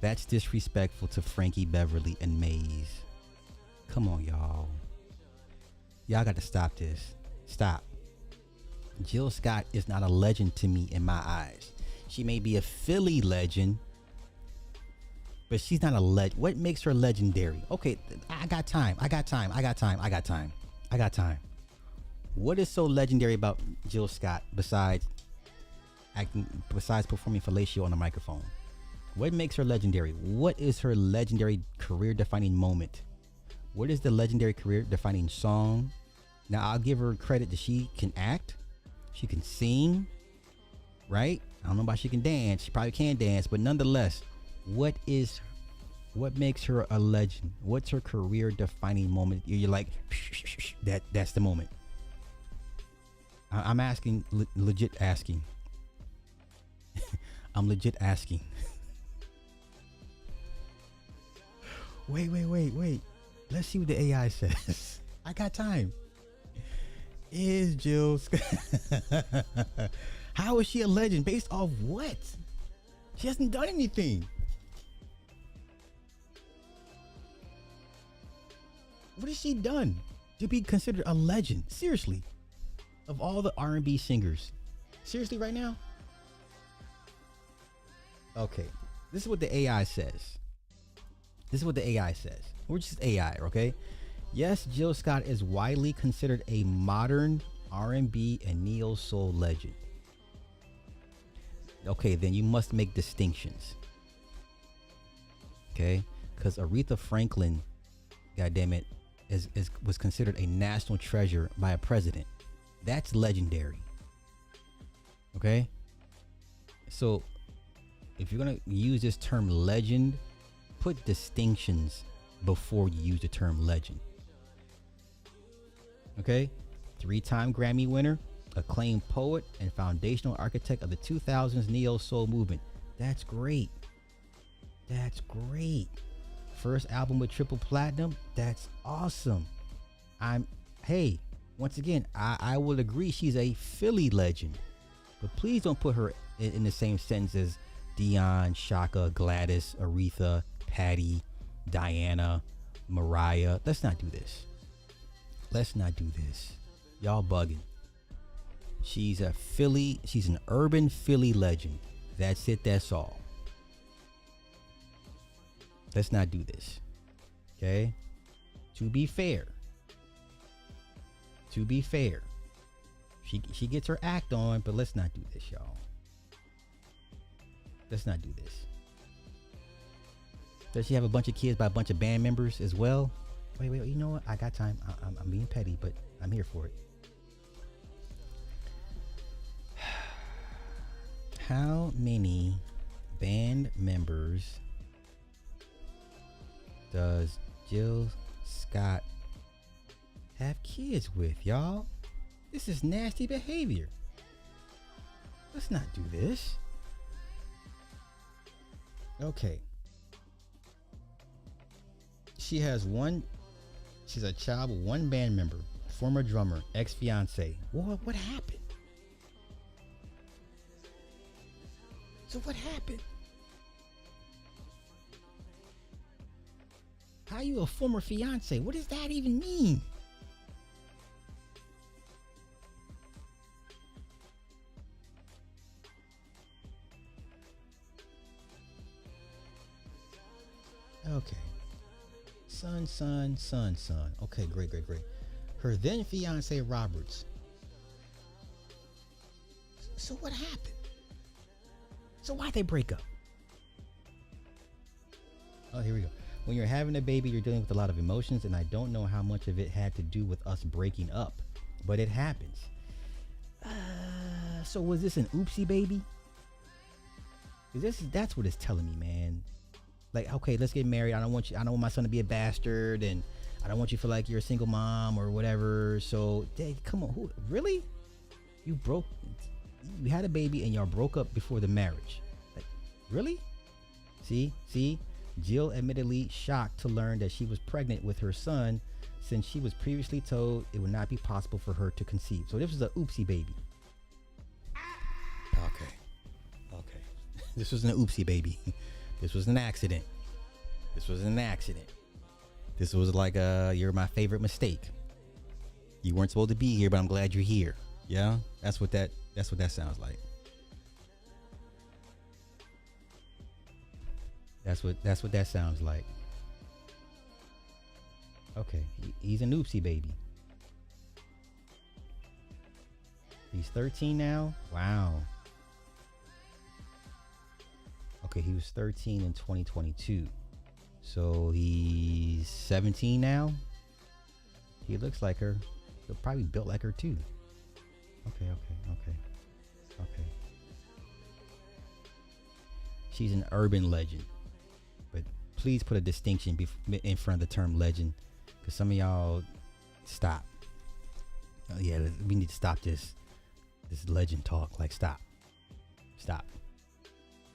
That's disrespectful to Frankie Beverly and Maze. Come on, y'all. Y'all got to stop this. Stop. Jill Scott is not a legend to me in my eyes. She may be a Philly legend, but she's not a legend. What makes her legendary? Okay, I got time. What is so legendary about Jill Scott besides performing fellatio on a microphone? What makes her legendary? What is her legendary career-defining moment? What is the legendary career-defining song? Now, I'll give her credit that she can act. She can sing, right? I don't know about she can dance. She probably can dance, but nonetheless, what makes her a legend? What's her career-defining moment? You're like, that's the moment. I'm asking, legit asking. I'm legit asking. Wait. Let's see what the AI says. I got time. is Jill Scott? How is she a legend? Based off what? She hasn't done anything. What has she done to be considered a legend? Seriously, of all the R&B singers, seriously, right now. Okay, this is what the AI says. We're just AI, okay? Yes, Jill Scott is widely considered a modern R&B and neo soul legend. Okay, then you must make distinctions. Okay, because Aretha Franklin, goddammit, was considered a national treasure by a president. That's legendary. Okay, so if you're gonna use this term legend, put distinctions before you use the term legend. Okay, 3-time Grammy winner, acclaimed poet, and foundational architect of the 2000s neo soul movement. That's great. First album with triple platinum. That's awesome. Hey, once again, I will agree she's a Philly legend, but please don't put her in the same sentence as Dion, Shaka, Gladys, Aretha, Patty, Diana, Mariah. Let's not do this. Y'all bugging. She's an urban Philly legend. That's it, that's all. Let's not do this. Okay? To be fair. She gets her act on, but let's not do this, y'all. Let's not do this. Does she have a bunch of kids by a bunch of band members as well? Wait, you know what? I got time. I'm being petty, but I'm here for it. How many band members does Jill Scott have kids with, y'all? This is nasty behavior. Let's not do this. Okay. She's a child with one band member, former drummer, ex-fiance. What happened? So what happened? How you a former fiance? What does that even mean? Okay. Son. Okay, great. Her then fiance Roberts. So what happened? So why'd they break up? Oh, here we go. When you're having a baby, you're dealing with a lot of emotions, and I don't know how much of it had to do with us breaking up, but it happens. So was this an oopsie baby? That's what it's telling me, man. Like, okay, let's get married. I don't want my son to be a bastard, and I don't want you to feel like you're a single mom or whatever. So, come on, really? You had a baby and y'all broke up before the marriage. Like, really? See? Jill admittedly shocked to learn that she was pregnant with her son, since she was previously told it would not be possible for her to conceive. So this was a oopsie baby. Okay. This was an oopsie baby. This was an accident. This was like you're my favorite mistake. You weren't supposed to be here, but I'm glad you're here. Yeah? That's what that sounds like. That's what that sounds like. Okay, he's an oopsie baby. He's 13 now? Wow. Okay, he was 13 in 2022. So he's 17 now? He looks like her. He'll probably built like her too. Okay. She's an urban legend. But please put a distinction in front of the term legend, because some of y'all stop. Yeah, we need to stop this legend talk. Like, stop.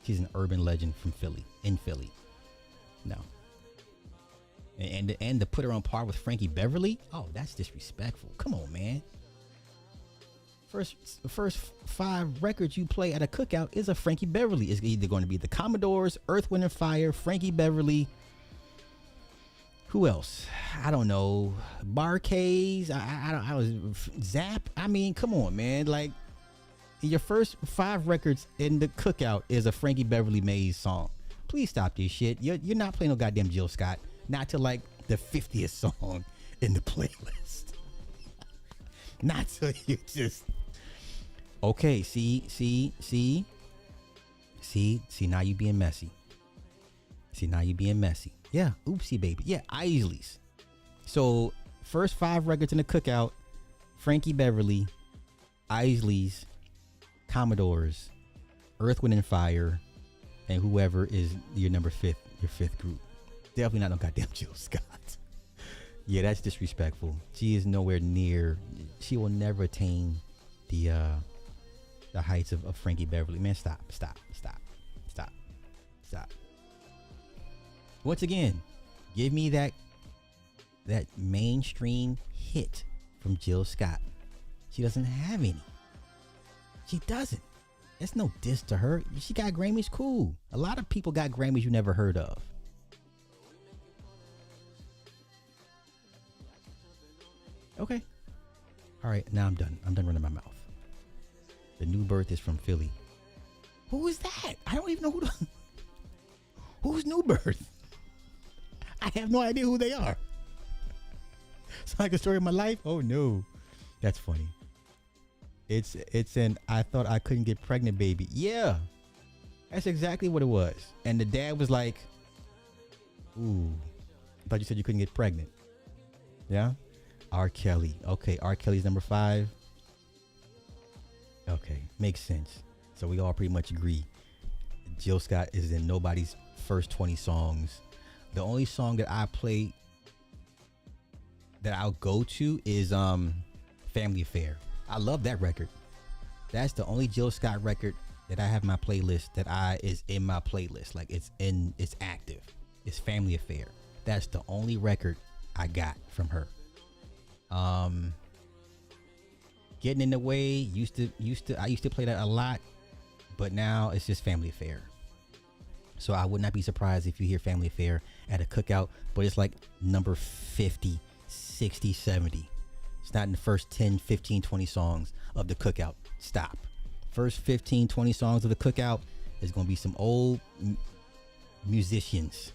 She's an urban legend from in Philly. No. And to put her on par with Frankie Beverly? Oh, that's disrespectful. Come on, man. first 5 records you play at a cookout is a Frankie Beverly. It's either going to be the Commodores, Earth, Wind and Fire, Frankie Beverly. Who else? I don't know. Barcades. I was Zap. I mean, come on, man. Like, your first 5 records in the cookout is a Frankie Beverly Maze song. Please stop this shit. You're not playing no goddamn Jill Scott. Not till like the 50th song in the playlist. Not till you just. Okay, see, now you being messy. Yeah, oopsie baby. Yeah, Isley's. So, first 5 records in the cookout, Frankie Beverly, Isley's, Commodores, Earth, Wind and Fire, and whoever is your fifth group. Definitely not no goddamn Jill Scott. Yeah, that's disrespectful. She is nowhere near. She will never attain the heights of Frankie Beverly. Man, stop. Once again, give me that mainstream hit from Jill Scott. She doesn't have any. She doesn't. That's no diss to her. She got Grammys, cool. A lot of people got Grammys you never heard of. Okay. All right, now I'm done. I'm done running my mouth. The New Birth is from Philly. Who is that? I don't even know who's New Birth. I have no idea who they are. It's like a story of my life. Oh no, that's funny. It's an I thought I couldn't get pregnant baby. Yeah, that's exactly what it was. And the dad was like, "Ooh, I thought you said you couldn't get pregnant." Yeah. R. Kelly. Okay, R. Kelly's number 5. Okay, makes sense. So we all pretty much agree. Jill Scott is in nobody's first 20 songs. The only song that I play that I'll go to is Family Affair. I love that record. That's the only Jill Scott record that I have in my playlist is in my playlist. Like it's active. It's Family Affair. That's the only record I got from her. Getting in the Way I used to play that a lot, but now it's just Family Affair. So I would not be surprised if you hear Family Affair at a cookout, but it's like number 50, 60, 70. It's not in the first 10, 15, 20 songs of the cookout. Stop. First 15, 20 songs of the cookout is going to be some old musicians,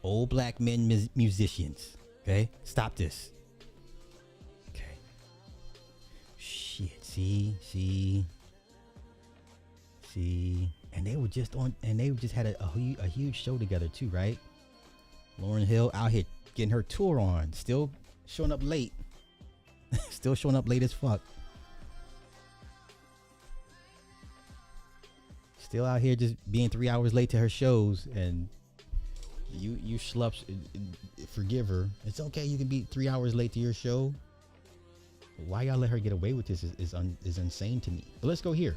old black men musicians. Okay, stop this. Okay. Shit. See. And they were just had a huge show together too, right? Lauryn Hill out here getting her tour on, still showing up late. Still showing up late as fuck. Still out here just being 3 hours late to her shows, and you schlups forgive her. It's okay, you can be 3 hours late to your show. Why y'all let her get away with this is insane to me. But let's go here.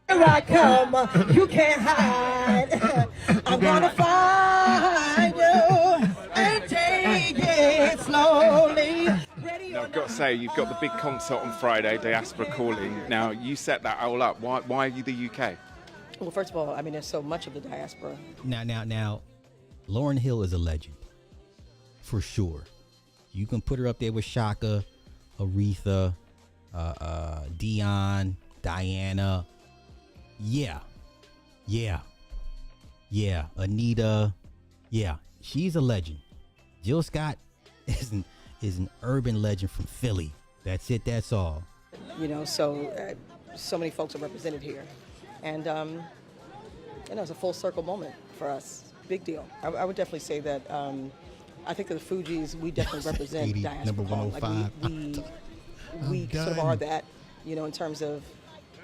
Here I come, you can't hide. I'm gonna find you and take it slowly. Now, I've got to say, you've got the big concert on Friday, Diaspora Calling. Now, you set that all up. Why are you the UK? Well, first of all, I mean, there's so much of the diaspora. Now, Lauryn Hill is a legend. For sure. You can put her up there with Shaka, Aretha, Dion, Diana. Yeah. Anita. Yeah. She's a legend. Jill Scott is an urban legend from Philly. That's it. That's all. So many folks are represented here. And, it's a full circle moment for us. Big deal. I would definitely say that I think that the Fugees, we definitely represent 80, diaspora. number 105. Like we sort of are that, in terms of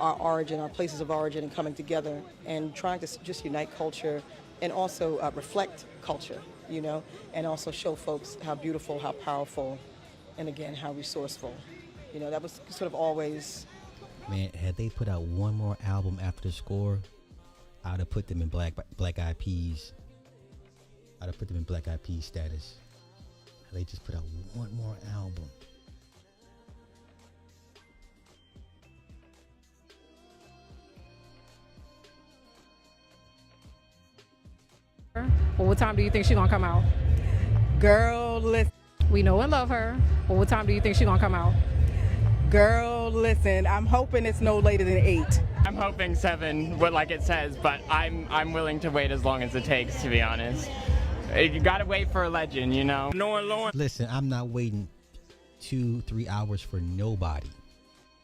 our origin, our places of origin, and coming together and trying to just unite culture and also reflect culture, and also show folks how beautiful, how powerful, and again, how resourceful. That was sort of always. Man, had they put out one more album after the score, I would have put them in Black Eyed Peas. I'd have put them in Black Eyed Peas status. They just put out one more album. Well, what time do you think she's gonna come out? Girl, listen. We know and love her. Well, what time do you think she's gonna come out? Girl, listen. I'm hoping it's no later than 8. I'm hoping 7, like it says, but I'm willing to wait as long as it takes, to be honest. You gotta wait for a legend, you know? Knowing Lauren. Listen, I'm not waiting 2-3 hours for nobody.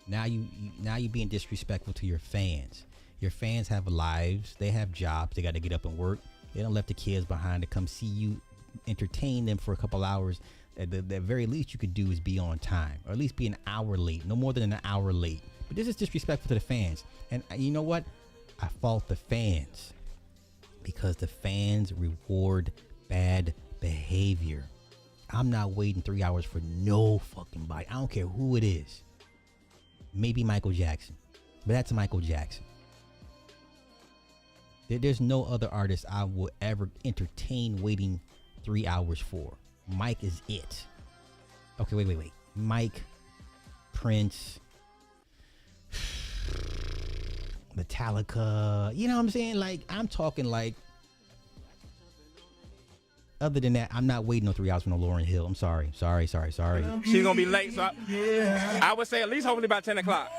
Now you being disrespectful to your fans. Your fans have lives. They have jobs. They got to get up and work. They don't left the kids behind to come see you, entertain them for a couple hours. At the very least you could do is be on time, or at least be an hour late. No more than an hour late. But this is disrespectful to the fans. And you know what? I fault the fans, because the fans reward bad behavior. I'm not waiting 3 hours for no fucking body. I don't care who it is. Maybe Michael Jackson, but that's Michael Jackson. There's no other artist I will ever entertain waiting 3 hours for. Mike is it. Okay, wait. Mike, Prince, Metallica. You know what I'm saying? Like, I'm talking like. Other than that, I'm not waiting no 3 hours for no Lauryn Hill. I'm sorry. She's gonna be late, so I would say at least hopefully by 10 o'clock.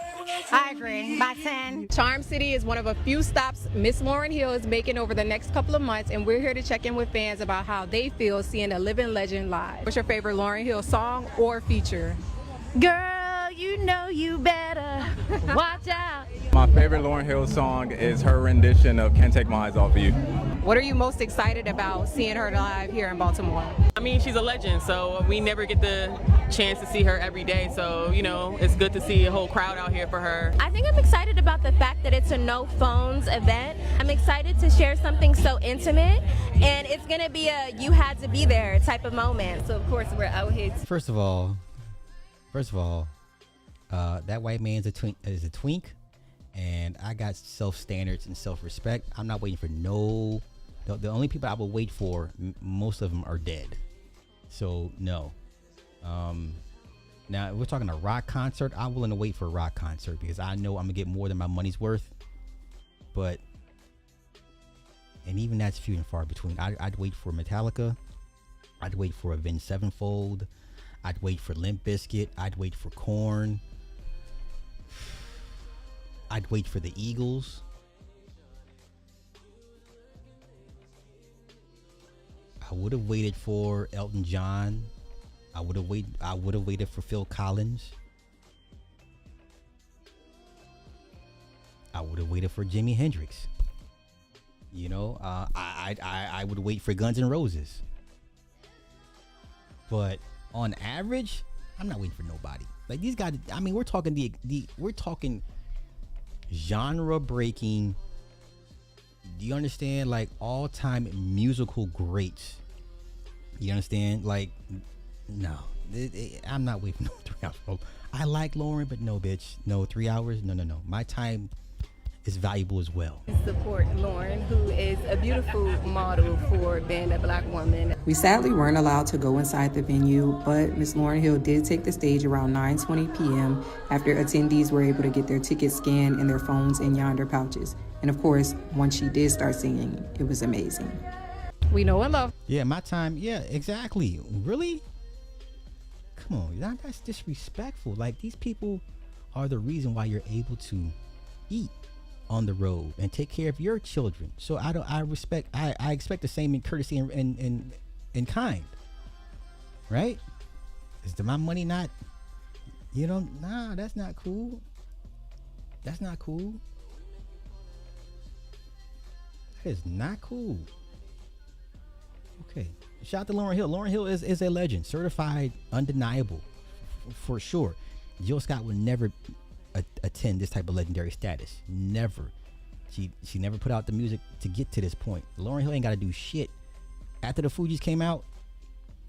I agree. By 10. Charm City is one of a few stops Miss Lauryn Hill is making over the next couple of months, and we're here to check in with fans about how they feel seeing a living legend live. What's your favorite Lauryn Hill song or feature? Girl, you know you better watch out. My favorite Lauryn Hill song is her rendition of Can't Take My Eyes Off of You. What are you most excited about seeing her live here in Baltimore? I mean, she's a legend, so we never get the chance to see her every day. So, you know, it's good to see a whole crowd out here for her. I think I'm excited about the fact that it's a no phones event. I'm excited to share something so intimate, and it's going to be a you had to be there type of moment. So, of course, we're out here. First of all, that white man is a twink, and I got self-standards and self-respect. I'm not waiting for no. The only people I will wait for, most of them are dead. So no. Now if we're talking a rock concert, I'm willing to wait for a rock concert because I know I'm gonna get more than my money's worth. And even that's few and far between. I'd wait for Metallica. I'd wait for Avenged Sevenfold. I'd wait for Limp Bizkit. I'd wait for Korn. I'd wait for the Eagles. I would have waited for Elton John. I would have waited for Phil Collins. I would have waited for Jimi Hendrix. You know, I would wait for Guns N' Roses. But on average, I'm not waiting for nobody. Like these guys, I mean, we're talking we're talking genre breaking. Do you understand? Like all-time musical greats. You understand? Like, no, I'm not waiting for no 3 hours. Oh, I like Lauren, but no, bitch, no 3 hours. No. My time is valuable as well. Support Lauren, who is a beautiful model for being a black woman. We sadly weren't allowed to go inside the venue, but Miss Lauryn Hill did take the stage around 9:20 p.m. after attendees were able to get their tickets scanned in their phones in yonder pouches. And of course, once she did start singing, it was amazing. We know and love. Yeah, my time. Yeah, exactly. Really? Come on, that's disrespectful. Like these people are the reason why you're able to eat on the road and take care of your children. So I expect the same in courtesy and kind, right? Is my money not, nah, that's not cool. That's not cool. That is not cool. Okay, shout out to Lauryn Hill. Lauryn Hill is a legend, certified, undeniable, for sure. Jill Scott would never attend this type of legendary status. Never. She never put out the music to get to this point. Lauryn Hill ain't got to do shit. After the Fugees came out,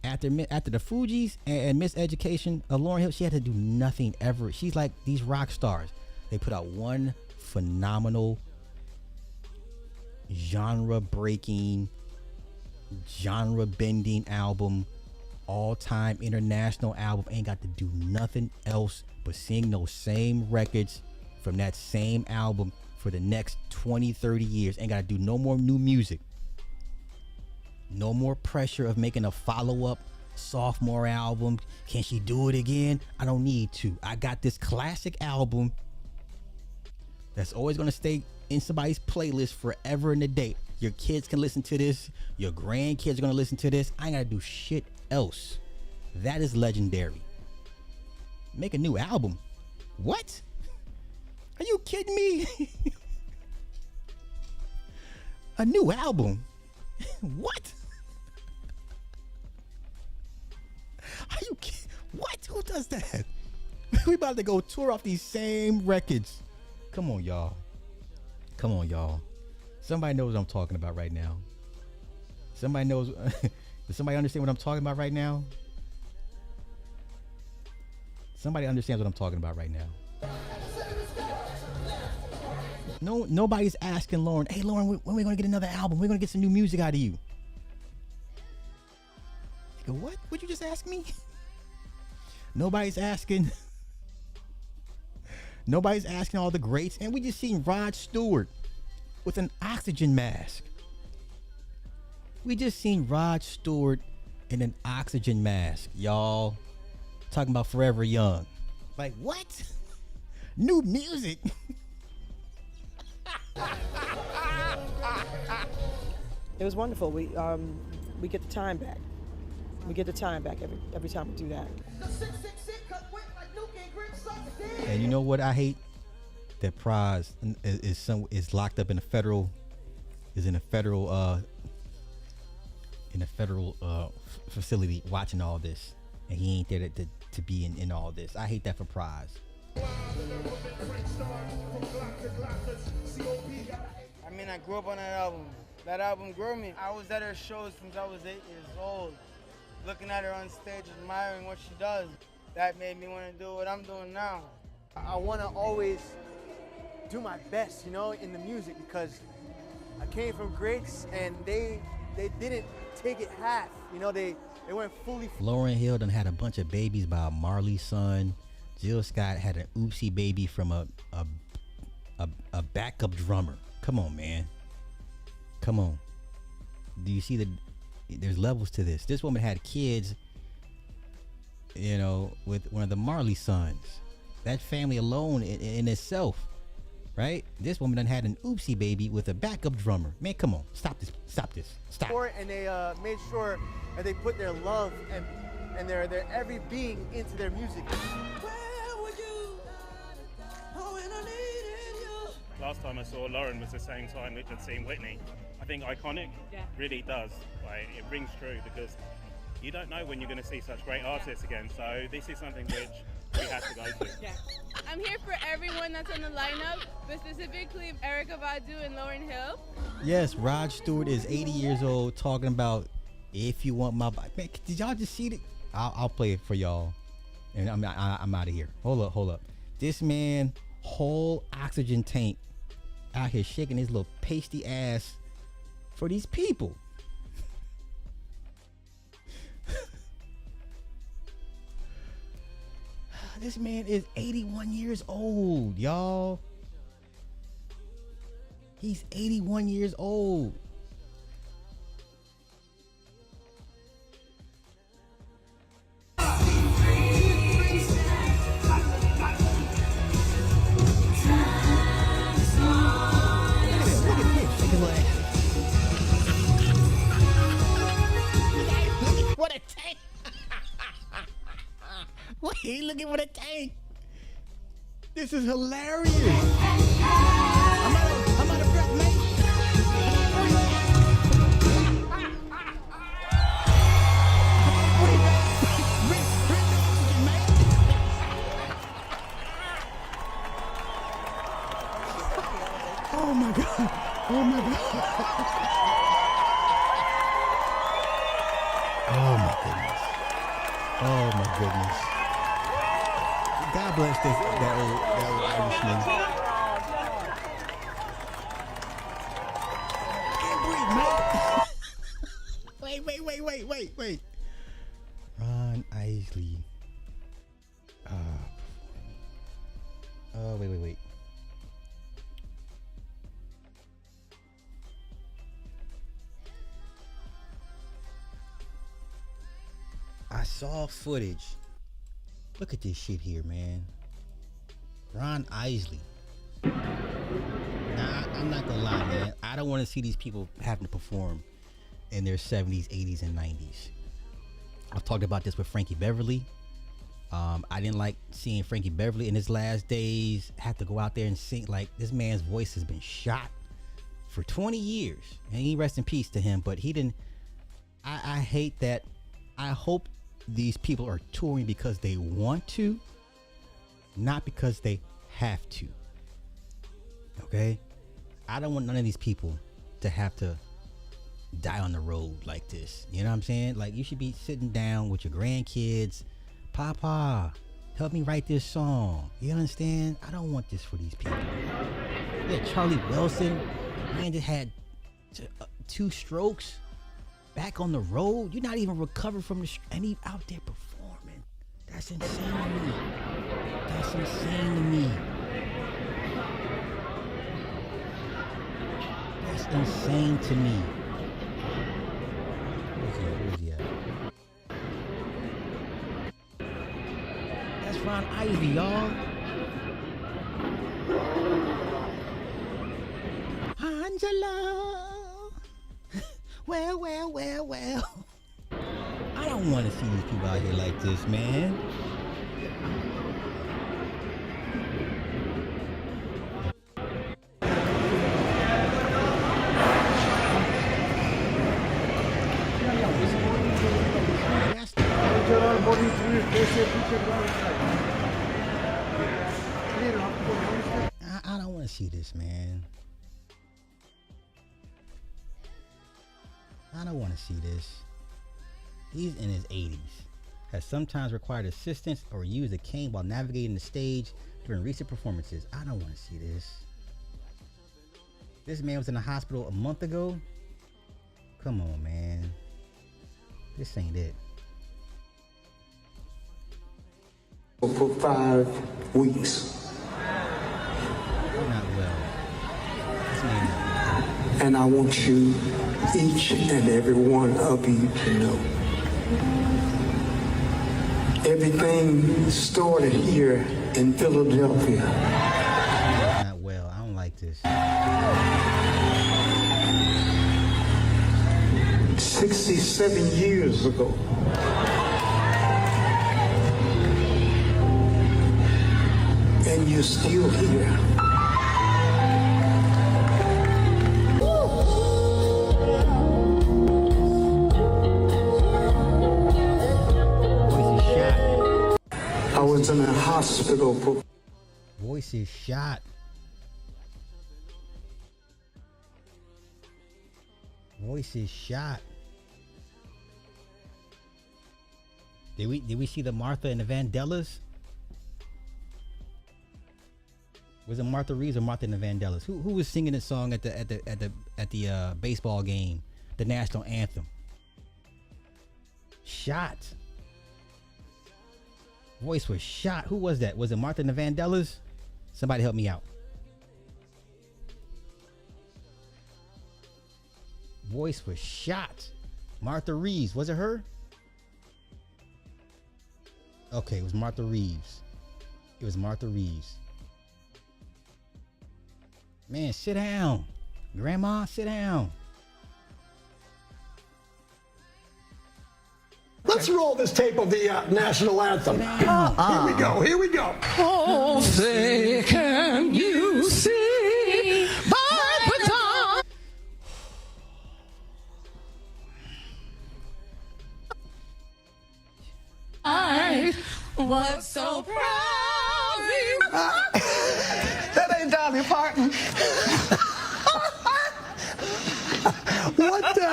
after the Fugees and Miseducation of Lauryn Hill, she had to do nothing ever. She's like these rock stars. They put out one phenomenal genre-breaking, genre-bending album, all-time international album. Ain't got to do nothing else but sing those same records from that same album for the next 20-30 years. Ain't got to do no more new music. No more pressure of making a follow-up sophomore album. Can she do it again? I don't need to. I got this classic album that's always going to stay in somebody's playlist forever and a day. Your kids can listen to this. Your grandkids are going to listen to this. I ain't got to do shit else. That is legendary. Make a new album. What? Are you kidding me? A new album? What? Are you kidding? What? Who does that? We about to go tour off these same records. Come on, y'all. Come on, y'all. Somebody knows what I'm talking about right now. Somebody knows. Does somebody understand what I'm talking about right now? Somebody understands what I'm talking about right now. No, nobody's asking Lauren, hey, Lauren, when are we going to get another album? We're going to get some new music out of you. You go, what? What'd you just ask me? Nobody's asking. Nobody's asking all the greats. And we just seen Rod Stewart with an oxygen mask. We just seen Rod Stewart in an oxygen mask, y'all. Talking about Forever Young. Like, what? New music? It was wonderful. We get the time back. We get the time back every time we do that. And you know what I hate? That Praz is locked up in a federal facility watching all this, and he ain't there to be in all this. I hate that for Praz. I mean, I grew up on that album. That album grew me. I was at her shows since I was 8 years old, looking at her on stage, admiring what she does. That made me want to do what I'm doing now. I want to always do my best, you know, in the music, because I came from greats and they didn't take it half, you know, they went fully. Lauryn Hill done had a bunch of babies by Marley's son. Jill Scott had an oopsie baby from a backup drummer. Come on, man. Come on. Do you see that there's levels to this? This woman had kids, you know, with one of the Marley sons. That family alone in itself, right? This woman done had an oopsie baby with a backup drummer. Man, come on. Stop this. Stop. And they made sure that they put their love and their every being into their music. Last time I saw Lauren was the same time which I'd seen Whitney. I think iconic really does. Like, it rings true because you don't know when you're going to see such great artists again. So this is something which we have to go to. Yeah. I'm here for everyone that's on the lineup, but specifically Erykah Badu and Lauryn Hill. Yes, Rod Stewart is 80 years old talking about If You Want My Body. Man, did y'all just see it? I'll play it for y'all. And I'm out of here. Hold up. This man, whole oxygen tank, out here shaking his little pasty ass for these people. This man is 81 years old, y'all. He's 81 years old. What a tank! Wait, look at what a tank! This is hilarious! I'm out of breath, mate! Oh my god! Oh my god! Oh my goodness! Oh my goodness! God bless that old Irishman. Can't breathe, mate. Wait. Ron Isley. Wait. saw footage. Look at this shit here, man. Ron Isley. Nah, I'm not gonna lie, man. I don't want to see these people having to perform in their 70s, 80s, and 90s. I've talked about this with Frankie Beverly. I didn't like seeing Frankie Beverly in his last days have to go out there and sing. Like, this man's voice has been shot for 20 years. And he rest in peace to him, but he didn't. I hate that. I hope these people are touring because they want to, not because they have to. Okay? I don't want none of these people to have to die on the road like this. You know what I'm saying? Like, you should be sitting down with your grandkids. Papa, help me write this song. You understand? I don't want this for these people. Yeah, Charlie Wilson, man, just had 2 strokes. Back on the road. You're not even recovered from the and he out there performing. That's insane to me. That's insane to me. That's insane to me. Where's he at? That's Ron Ivy, y'all. Angela. Well. I don't want to see these people out here like this, man. I don't want to see this, man. I don't want to see this. He's in his 80s. Has sometimes required assistance or used a cane while navigating the stage during recent performances. I don't want to see this. This man was in the hospital a month ago. Come on, man. This ain't it. For 5 weeks. Not well. This man not well. And I want you, each and every one of you, to know. Everything started here in Philadelphia. Not well. I don't like this. 67 years ago. And you're still here. I was in a hospital for... Voice is shot. Voice is shot. Did we see the Martha and the Vandellas? Was it Martha Reeves or Martha and the Vandellas? Who was singing the song at the baseball game, the national anthem? Shot. Voice was shot. Who was that? Was it Martha and the Vandellas? Somebody help me out. Voice was shot. Martha Reeves. Was it her? Okay, it was Martha Reeves. It was Martha Reeves. Man, sit down. Grandma, sit down. Let's roll this tape of the national anthem. Here we go. Oh, say, can you see by the dawn? I was so proud of you. That ain't Dolly Parton. What the?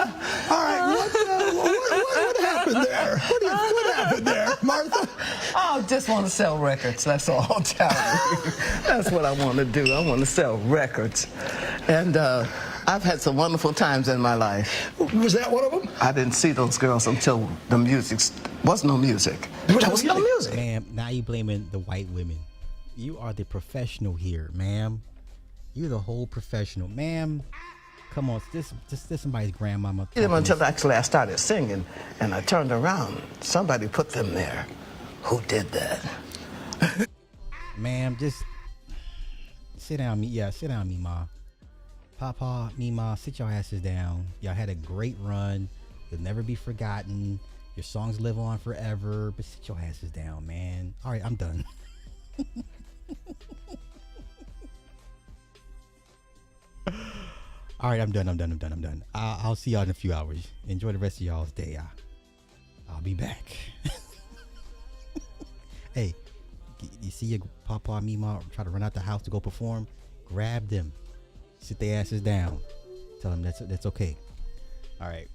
All right, what happened there? What happened there, Martha? I just want to sell records, that's all I'm telling you. That's what I want to do. I want to sell records. And I've had some wonderful times in my life. Was that one of them? I didn't see those girls until the music, wasn't no music. There was no music. Ma'am, now you blaming the white women. You are the professional here, ma'am. You're the whole professional. Ma'am, Come on, this somebody's grandmama. Until actually I started singing, and I turned around. Somebody put them there. Who did that? Ma'am, just sit down, me. Yeah, sit down, Mima. Papa, Mima, sit your asses down. Y'all had a great run. You'll never be forgotten. Your songs live on forever. But sit your asses down, man. All right, I'm done. All right, I'm done. I'll see y'all in a few hours. Enjoy the rest of y'all's day. I'll be back. Hey, you see your Papa and Mima try to run out the house to go perform? Grab them. Sit their asses down. Tell them that's okay. All right.